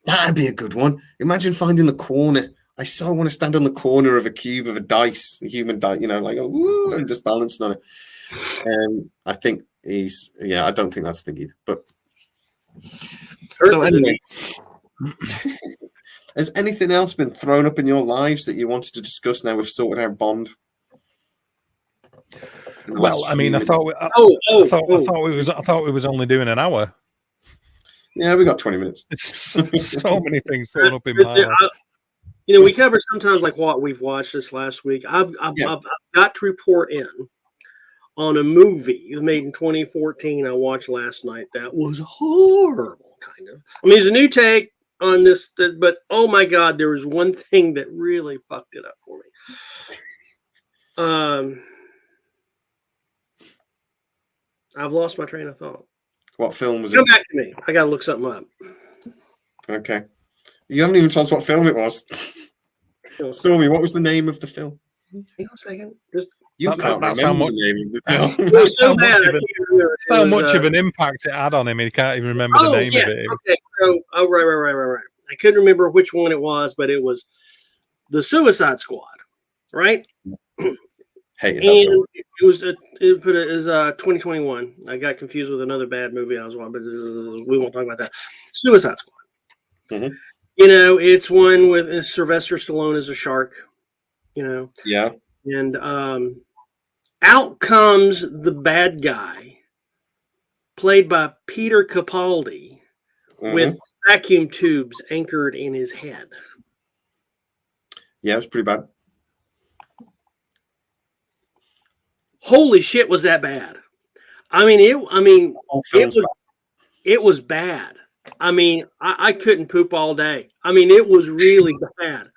That'd be a good one. Imagine finding the corner. I so want to stand on the corner of a cube of a dice, a human dice, like, and just balancing on it. I think I don't think that's the thing either. But Earth so is a- anyway, has anything else been thrown up in your lives that you wanted to discuss now we've sorted out Bond? Well, I mean, I thought we was only doing an hour. Yeah, we got 20 minutes. So many things thrown up in my life. We cover sometimes like what we've watched this last week. I've got to report in on a movie made in 2014 I watched last night that was horrible, kind of. I mean, it's a new take on this, but oh my God, there was one thing that really fucked it up for me. I've lost my train of thought. What film was it? Come back to me. I got to look something up. Okay. You haven't even told us what film it was. Stormy, what was the name of the film? Hang on a second. You can't remember the name of the film. That's how much of an impact it had on him. He can't even remember the name of it. Okay. So, right. I couldn't remember which one it was, but it was The Suicide Squad, right? Hey, and it was 2021. I got confused with another bad movie I was watching, but we won't talk about that. Suicide Squad. Mm-hmm. It's one with Sylvester Stallone as a shark. Yeah. And out comes the bad guy, played by Peter Capaldi, with vacuum tubes anchored in his head. Yeah, it was pretty bad. Holy shit, was that bad? It was bad. I mean, I couldn't poop all day. It was really bad.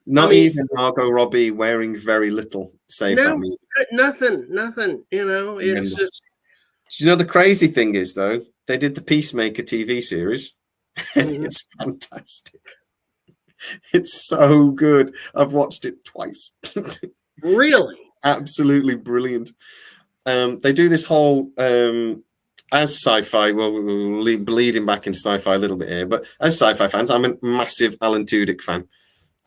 Not even Margot Robbie wearing very little saved that movie. Nothing. It's just. Do you know the crazy thing is though? They did the Peacemaker TV series, and it's fantastic. It's so good. I've watched it twice. Really? Absolutely brilliant. They do this whole as sci-fi. Well, we're bleeding back into sci-fi a little bit here, but as sci-fi fans, I'm a massive Alan Tudyk fan.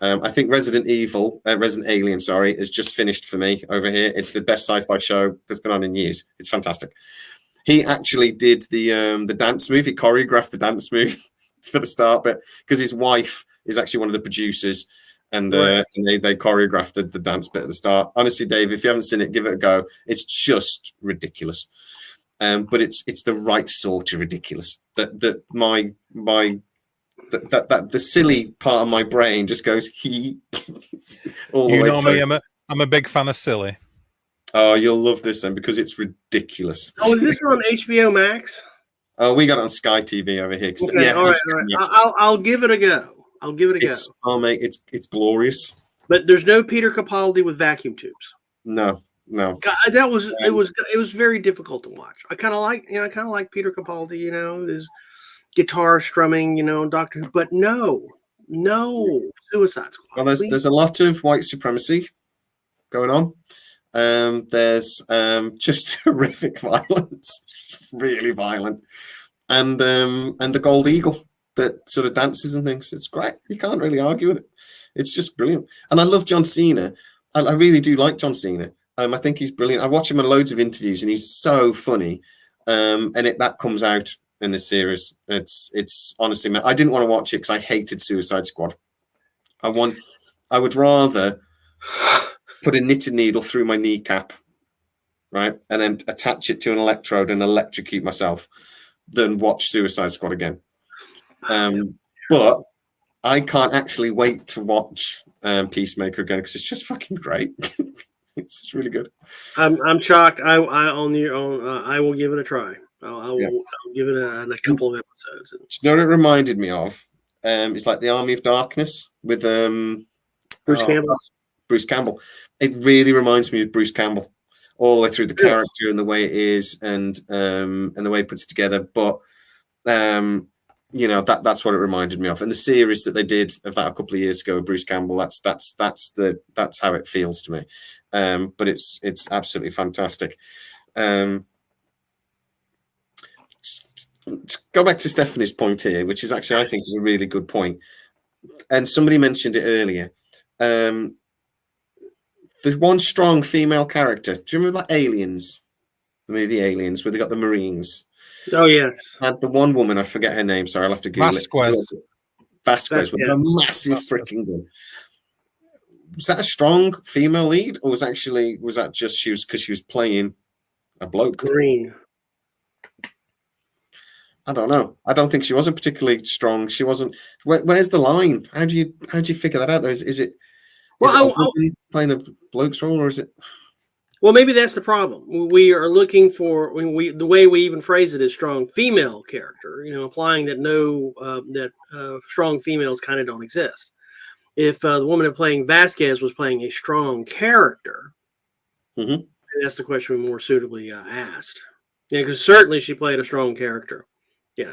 I think Resident Alien, is just finished for me over here. It's the best sci-fi show that's been on in years. It's fantastic. He actually did the dance move. He choreographed the dance move for the start, but because his wife is actually one of the producers, and they choreographed the dance bit at the start. Honestly, Dave, if you haven't seen it, give it a go. It's just ridiculous, but it's the right sort of ridiculous. That the silly part of my brain just goes all the way know through. Me, I'm a big fan of silly. Oh, you'll love this then because it's ridiculous. Oh, is this on HBO Max? Oh, we got it on Sky TV over here. Okay, yeah, all right. I'll give it a go. Oh, mate, it's glorious. But there's no Peter Capaldi with vacuum tubes. No. God, it was very difficult to watch. I kind of like Peter Capaldi. His guitar strumming, Doctor Who, but no, Suicide Squad. Well, there's a lot of white supremacy going on. There's just horrific violence, really violent, and the gold eagle that sort of dances and things. It's great. You can't really argue with it. It's just brilliant. And I love John Cena. I really do like John Cena. I think he's brilliant. I watch him in loads of interviews, and he's so funny. And that comes out in this series. It's honestly, I didn't want to watch it because I hated Suicide Squad. I would rather put a knitted needle through my kneecap, right, and then attach it to an electrode and electrocute myself than watch Suicide Squad again. But I can't actually wait to watch Peacemaker again because it's just fucking great. It's just really good. I'm shocked. I will give it a try. I'll give it a couple of episodes. You know what it reminded me of? It's like the Army of Darkness with Bruce Campbell. Bruce Campbell. It really reminds me of Bruce Campbell, all the way through the character and the way it is, and the way it puts it together. But that's what it reminded me of. And the series that they did of that a couple of years ago, Bruce Campbell. That's how it feels to me. But it's absolutely fantastic. To go back to Stephanie's point here, which is actually I think is a really good point, and somebody mentioned it earlier. There's one strong female character. Do you remember that Aliens? the movie Aliens, where they got the Marines. Oh yes. Had the one woman, I forget her name. Sorry, I'll have to Google Vasquez. it. Vasquez with a massive freaking gun. Was that a strong female lead, or was that just she was because she was playing a bloke? Green. I don't know. I don't think she wasn't particularly strong. She wasn't. Where's the line? How do you figure that out? Though is it playing a bloke's role, or is it? Well, maybe that's the problem. We are looking for the way we even phrase it is strong female character. Implying that strong females kind of don't exist. If the woman playing Vasquez was playing a strong character, that's the question we more suitably asked. Yeah, because certainly she played a strong character. She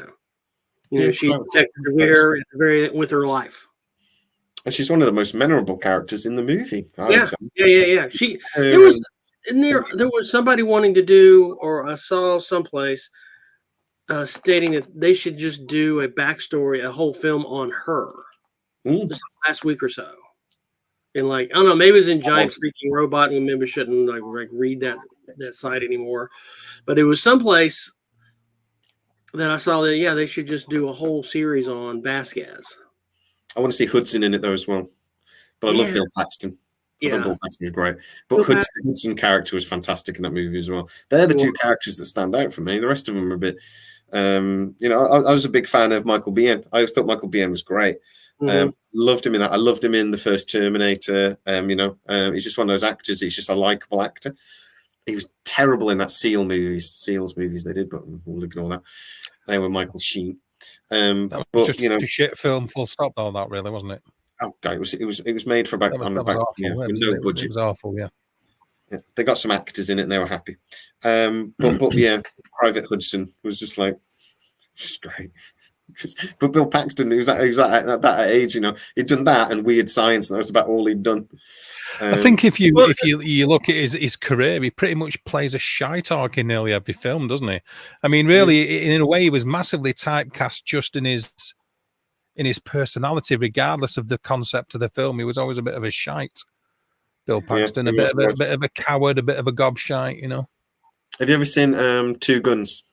protected the very with her life. And she's one of the most memorable characters in the movie. Yeah. There was somebody wanting to do, or I saw someplace stating that they should just do a backstory, a whole film on her. Just last week or so, and I don't know, maybe it was in Giant Freaking Robot, and maybe shouldn't read that site anymore, but it was someplace that I saw that they should just do a whole series on Vasquez. I want to see Hudson in it though as well, but I love Bill Paxton. I thought Bill Paxton was great, but Hudson character was fantastic in that movie as well. They're the two characters that stand out for me. The rest of them are a bit, I was a big fan of Michael Biehn. I always thought Michael Biehn was great. Loved him in that. I loved him in the first Terminator. He's just one of those actors. He's just a likable actor. He was terrible in that Seals movies they did, but we'll ignore that. They were Michael Sheen. That was just a shit film, full stop. Though that really wasn't it. Oh God, it was made for about that was awful. Yeah, with no budget. It was awful. Yeah. They got some actors in it, and they were happy. But yeah, Private Hudson was just great. But Bill Paxton, he was at that age, he'd done that and Weird Science, and that was about all he'd done. I think if you look at his career, he pretty much plays a shite arc in nearly every film, doesn't he? I mean, really, in a way, he was massively typecast just in his personality, regardless of the concept of the film. He was always a bit of a shite, Bill Paxton, a bit of a coward, a bit of a gobshite, Have you ever seen Two Guns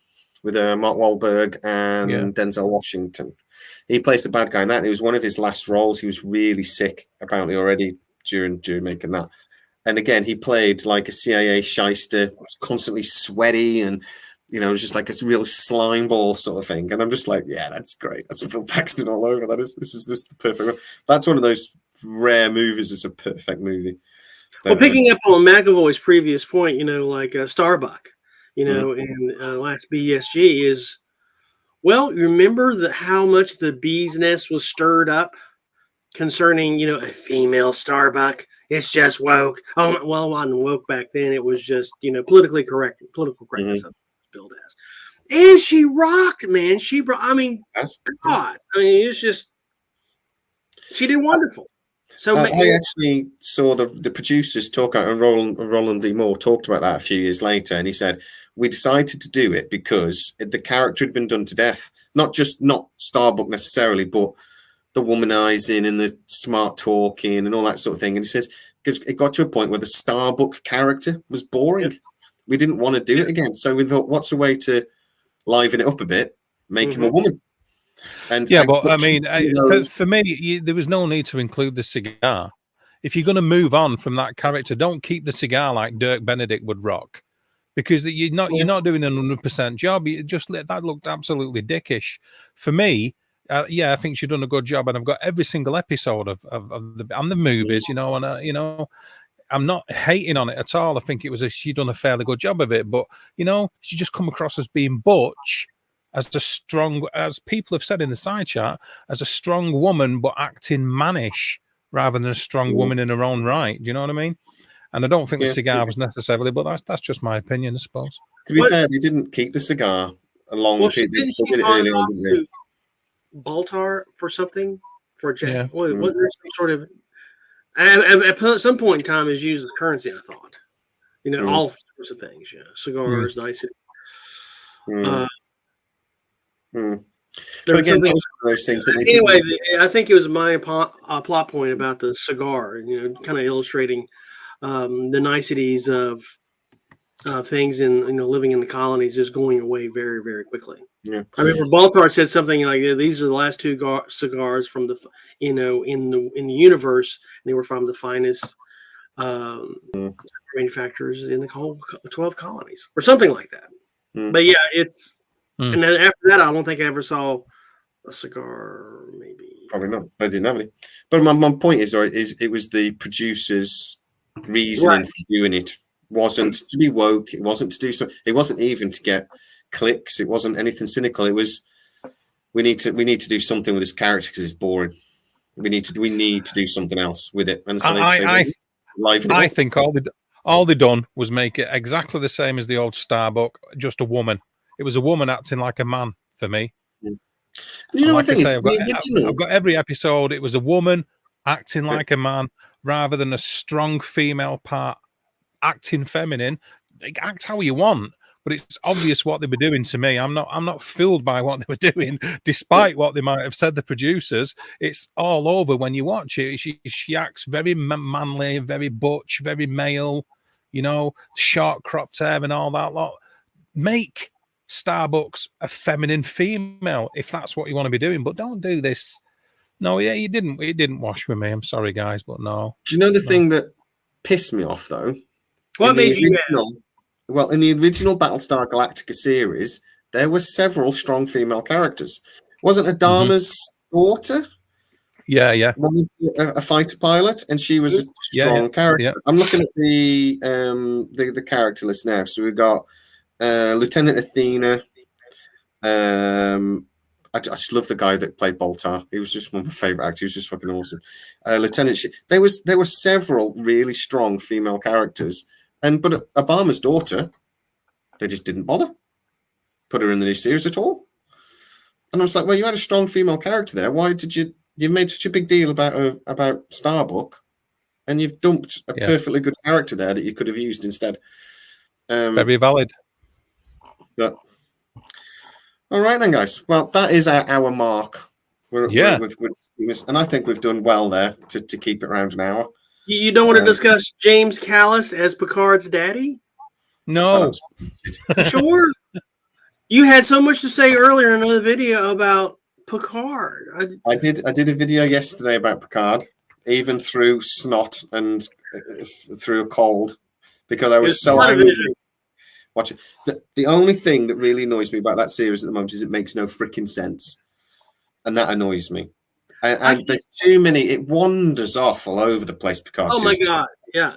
with Mark Wahlberg and Denzel Washington? He plays the bad guy in that. It was one of his last roles. He was really sick, apparently, already during making that. And again, he played like a CIA shyster, constantly sweaty, and was just like a real slime ball sort of thing. And I'm just like, yeah, that's great. That's Bill Paxton all over. This is the perfect one. That's one of those rare movies. It's a perfect movie. Well, picking up on McAvoy's previous point, Starbuck. in last BSG is, well, remember how much the bee's nest was stirred up concerning, a female Starbuck. It's just woke. Oh, well, it wasn't woke back then. It was just, political correctness, billed as. And she rocked, man. God. It's just, she did wonderful. So I actually saw the producers talk out, and Roland D. Moore talked about that a few years later, and he said, we decided to do it because the character had been done to death. Not Starbuck necessarily, but the womanizing and the smart talking and all that sort of thing. And he says, it got to a point where the Starbuck character was boring. Yep. We didn't want to do it again. So we thought, what's a way to liven it up a bit? Make him a woman. And but I mean, for me, there was no need to include the cigar. If you're going to move on from that character, don't keep the cigar like Dirk Benedict would rock, because you're not doing an 100% job. That looked absolutely dickish. For me, I think she's done a good job, and I've got every single episode of the movies, and I'm not hating on it at all. I think she done a fairly good job of it, but she just come across as being butch. As people have said in the side chat, as a strong woman, but acting mannish rather than a strong woman in her own right. Do you know what I mean? And I don't think the cigar was necessarily, but that's just my opinion, I suppose. To be fair, they didn't keep the cigar along. Well, didn't she did it early on, to Baltar for something? For Jack? Yeah. Wasn't there some sort of... At some point in time, is used as currency, I thought. All sorts of things. Cigars, nice. But again, those things that anyway, I think it was my plot point about the cigar, kind of illustrating the niceties of things in living in the colonies is going away very, very quickly. Yeah. I remember Baltar said something like, "These are the last two cigars from the in the universe. And they were from the finest manufacturers in the whole 12 colonies, or something like that." But yeah, it's and then after that, I don't think I ever saw a cigar. Maybe probably not. I didn't have any. But my point is it was the producers' reasoning for doing it. Wasn't to be woke. It wasn't to do so. It wasn't even to get clicks. It wasn't anything cynical. It was we need to do something with this character because it's boring. We need to do something else with it. And so I think all they done was make it exactly the same as the old Starbuck, just a woman. It was a woman acting like a man for me. You know what the thing is, I've got every episode. It was a woman acting like a man rather than a strong female part acting feminine. Act how you want, but it's obvious what they were doing to me. I'm not fooled by what they were doing, despite what they might have said, the producers. It's all over when you watch it. She acts very manly, very butch, very male, short cropped hair and all that lot. Make Starbucks a feminine female if that's what you want to be doing, but don't do this. No, yeah, it didn't wash with me. I'm sorry, guys, but no. Do you know the thing that pissed me off though? What made you mad? Well, in the original Battlestar Galactica series, there were several strong female characters. Wasn't Adama's daughter? Yeah. One was a fighter pilot, and she was a strong character. Yeah. I'm looking at the character list now. So we've got Lieutenant Athena. I just love the guy that played Baltar. He was just one of my favorite actors. He was just fucking awesome. Lieutenant, there were several really strong female characters, but Obama's daughter, they just didn't bother put her in the new series at all. And I was like, well, you had a strong female character there. Why did you made such a big deal about Starbuck, and you've dumped a perfectly good character there that you could have used instead? Very valid. But all right then, guys. Well, that is our mark. We're and I think we've done well there to keep it around an hour. You don't want to discuss James Callis as Picard's daddy? No. Sure. You had so much to say earlier in another video about Picard. I did a video yesterday about Picard, even through snot and through a cold, because I was so angry. Watch it. The only thing that really annoys me about that series at the moment is it makes no freaking sense, and that annoys me. And there's too many. It wanders off all over the place. Picard. Oh my god! Yeah.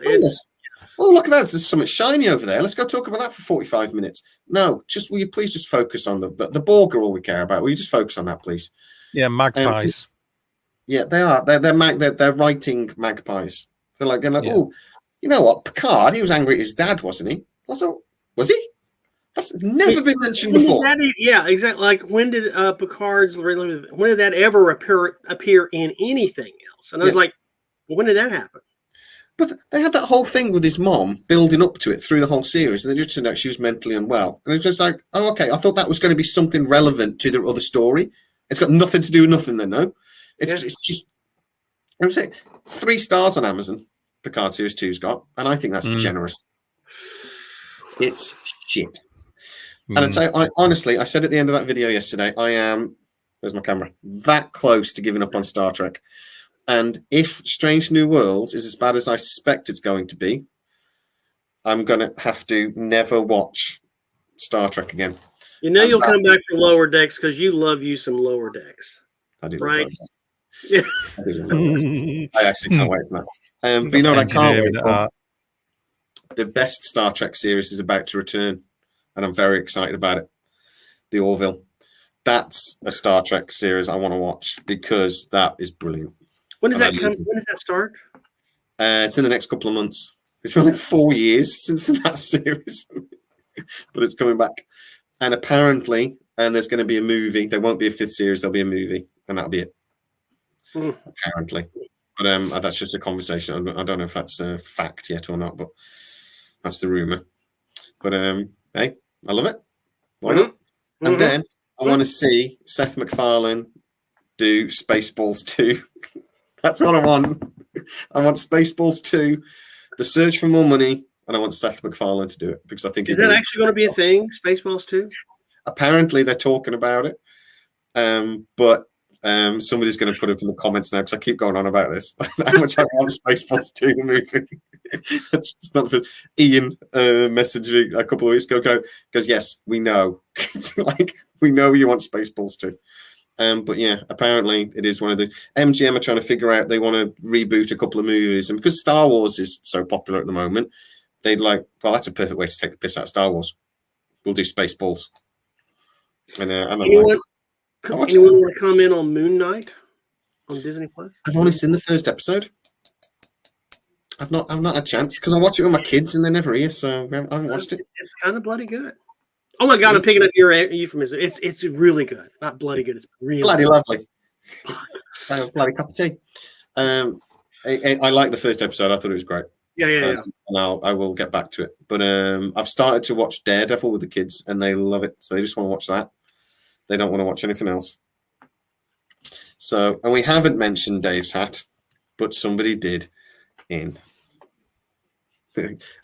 Oh, look at that! There's something shiny over there. Let's go talk about that for 45 minutes. No, will you please just focus on the Borg are all we care about. Will you just focus on that, please? Yeah, magpies. Yeah, they are. They're writing magpies. They're like, oh, you know what? Picard, he was angry at his dad, wasn't he? Also, was he? That's never been mentioned before. Yeah, exactly. Like when did Picard's when did that ever appear in anything else? And I was like, well, when did that happen? But they had that whole thing with his mom building up to it through the whole series, and they just turned out she was mentally unwell. And it's just like, oh, okay, I thought that was going to be something relevant to the other story. It's got nothing to do with nothing then, no? It's just, I'm saying 3 stars on Amazon, Picard Series 2's got, and I think that's generous. It's shit. And I'd say, honestly, I said at the end of that video yesterday, I am, where's my camera, that close to giving up on Star Trek. And if Strange New Worlds is as bad as I suspect it's going to be, I'm going to have to never watch Star Trek again. You'll come back to Lower Decks because you love you some Lower Decks. I do. Right? Yeah. I actually can't wait for that. But you know what I can't wait for? The best Star Trek series is about to return, and I'm very excited about it. The Orville. That's a Star Trek series I want to watch because that is brilliant. When does that come? When does that start? It's in the next couple of months. It's been like 4 years since that series, but it's coming back. And apparently, there's going to be a movie. There won't be a 5th series. There'll be a movie, and that'll be it. Apparently, but that's just a conversation. I don't know if that's a fact yet or not, but that's the rumor. But hey, I love it. Why not? And then I want to see Seth MacFarlane do Spaceballs 2. That's what I want. I want Spaceballs 2, The Search for More Money, and I want Seth MacFarlane to do it because I think is that actually going to be a thing? Spaceballs 2? Apparently, they're talking about it, but somebody's going to put it in the comments now because I keep going on about this. How much I want Spaceballs 2 the movie. It's not the Ian messaged me a couple of weeks ago. Goes, yes, we know. Like we know you want Spaceballs 2. But yeah, apparently it is one of the MGM are trying to figure out they want to reboot a couple of movies, and because Star Wars is so popular at the moment, they'd like, well, that's a perfect way to take the piss out of Star Wars. We'll do Spaceballs. And I'm anyone want to comment on Moon Knight on Disney Plus? I've only seen the first episode. I've not had a chance because I watch it with my kids and they're never here, so I haven't watched it. It's kind of bloody good. Oh my God, I'm picking up your euphemism. It's really good. Not bloody good. It's really bloody lovely. Bloody cup of tea. I like the first episode. I thought it was great. Yeah. And I will get back to it. But I've started to watch Daredevil with the kids and they love it. So they just want to watch that. They don't want to watch anything else. So, and we haven't mentioned Dave's hat, but somebody did in.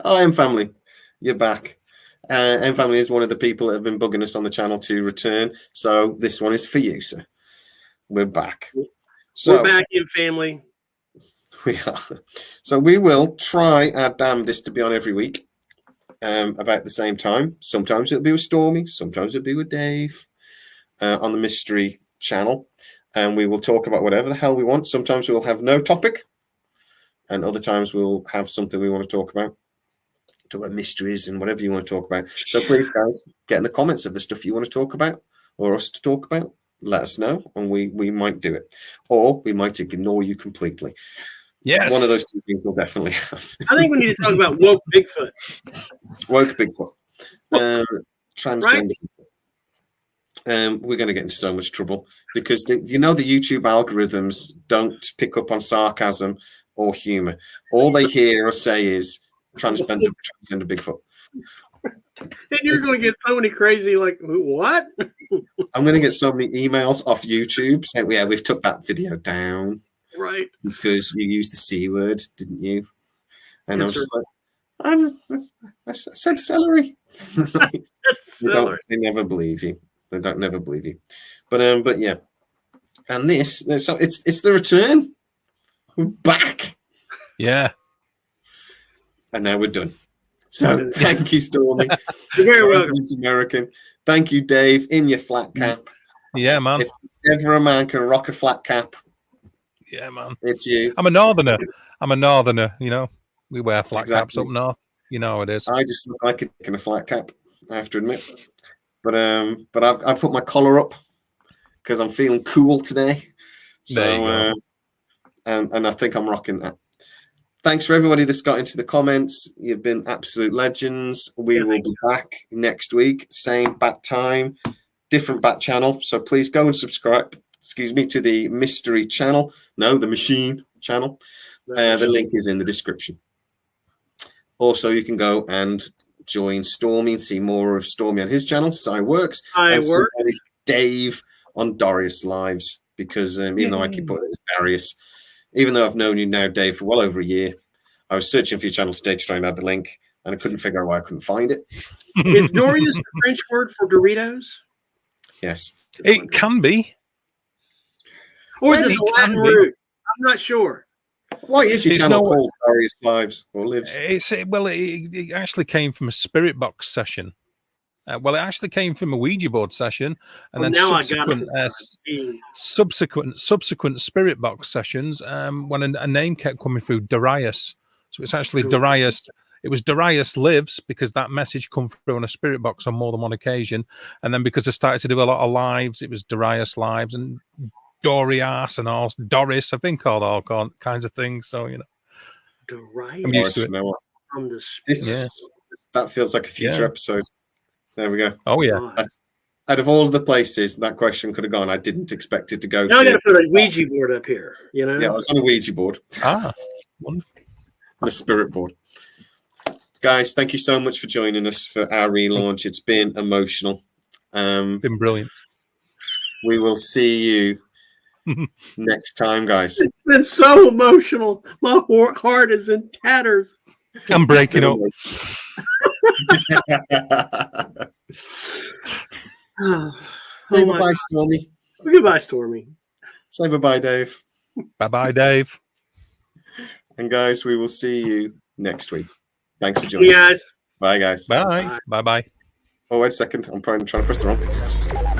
Oh, M Family, you're back. M Family is one of the people that have been bugging us on the channel to return. So this one is for you, sir. We're back. So, we're back in family. We are. So we will try our damnedest to be on every week about the same time. Sometimes it'll be with Stormy. Sometimes it'll be with Dave on the Mystery channel. And we will talk about whatever the hell we want. Sometimes we'll have no topic. And other times we'll have something we want to talk about. Talk about mysteries and whatever you want to talk about. So please, guys, get in the comments of the stuff you want to talk about or us to talk about. Let us know, and we might do it. Or we might ignore you completely. Yes. One of those two things we'll definitely have. I think we need to talk about woke Bigfoot. Woke Bigfoot. Transgender. Right. We're going to get into so much trouble because the YouTube algorithms don't pick up on sarcasm or humor. All they hear or say is transgender Bigfoot. And you're going to get so many crazy, like, what? I'm going to get so many emails off YouTube saying, yeah, we've took that video down. Right. Because you used the C word, didn't you? And I was just like, I said celery. Celery. They never believe you. They don't never believe you. But yeah. And so it's the return. We're back. Yeah. And now we're done. So thank you, Stormy. You're very welcome. American. Thank you, Dave, in your flat cap. Yeah, man. If ever a man can rock a flat cap, yeah, man, it's you. I'm a northerner. You know, we wear flat caps up north. You know how it is. I just look like a flat cap, I have to admit. But I've put my collar up because I'm feeling cool today. So and I think I'm rocking that. Thanks for everybody that's got into the comments. You've been absolute legends. We will be back next week. Same bat time, different bat channel. So please go and subscribe, to the Mystery channel. No, the Machine channel. The link is in the description. Also, you can go and join Stormy and see more of Stormy on his channel, Works, and Dave on Darius Lives. Because even though I keep putting it as Darius, even though I've known you now, Dave, for well over a year, I was searching for your channel today to try and add the link, and I couldn't figure out why I couldn't find it. Is Doritos the French word for Doritos? Yes. It can be. Or is this a Latin root? I'm not sure. Why is your channel called Darius Lives or Lives? It actually came from a spirit box session. It actually came from a Ouija board session, and then subsequent spirit box sessions. When a name kept coming through, Darius. So it's actually Darius. It was Darius Lives because that message come through on a spirit box on more than one occasion, and then because I started to do a lot of lives, it was Darius Lives and Dorias and all Doris. I've been called all kinds of things, so you know. Darius. I'm used to it. That feels like a future episode. There we go. Oh yeah. Out of all of the places that question could have gone, I didn't expect it to go. Now I got to put a Ouija board up here. You know. Yeah, I was on a Ouija board. The spirit board. Guys, thank you so much for joining us for our relaunch. It's been emotional. Been brilliant. We will see you next time, guys. It's been so emotional. My heart is in tatters. I'm breaking up. Say bye-bye, Stormy. Goodbye, Stormy. Say bye-bye, Dave. Bye-bye, Dave. And guys, we will see you next week. Thanks for joining. See you guys. Bye, guys. Bye. Bye-bye. Oh, wait a second. I'm trying to press the wrong.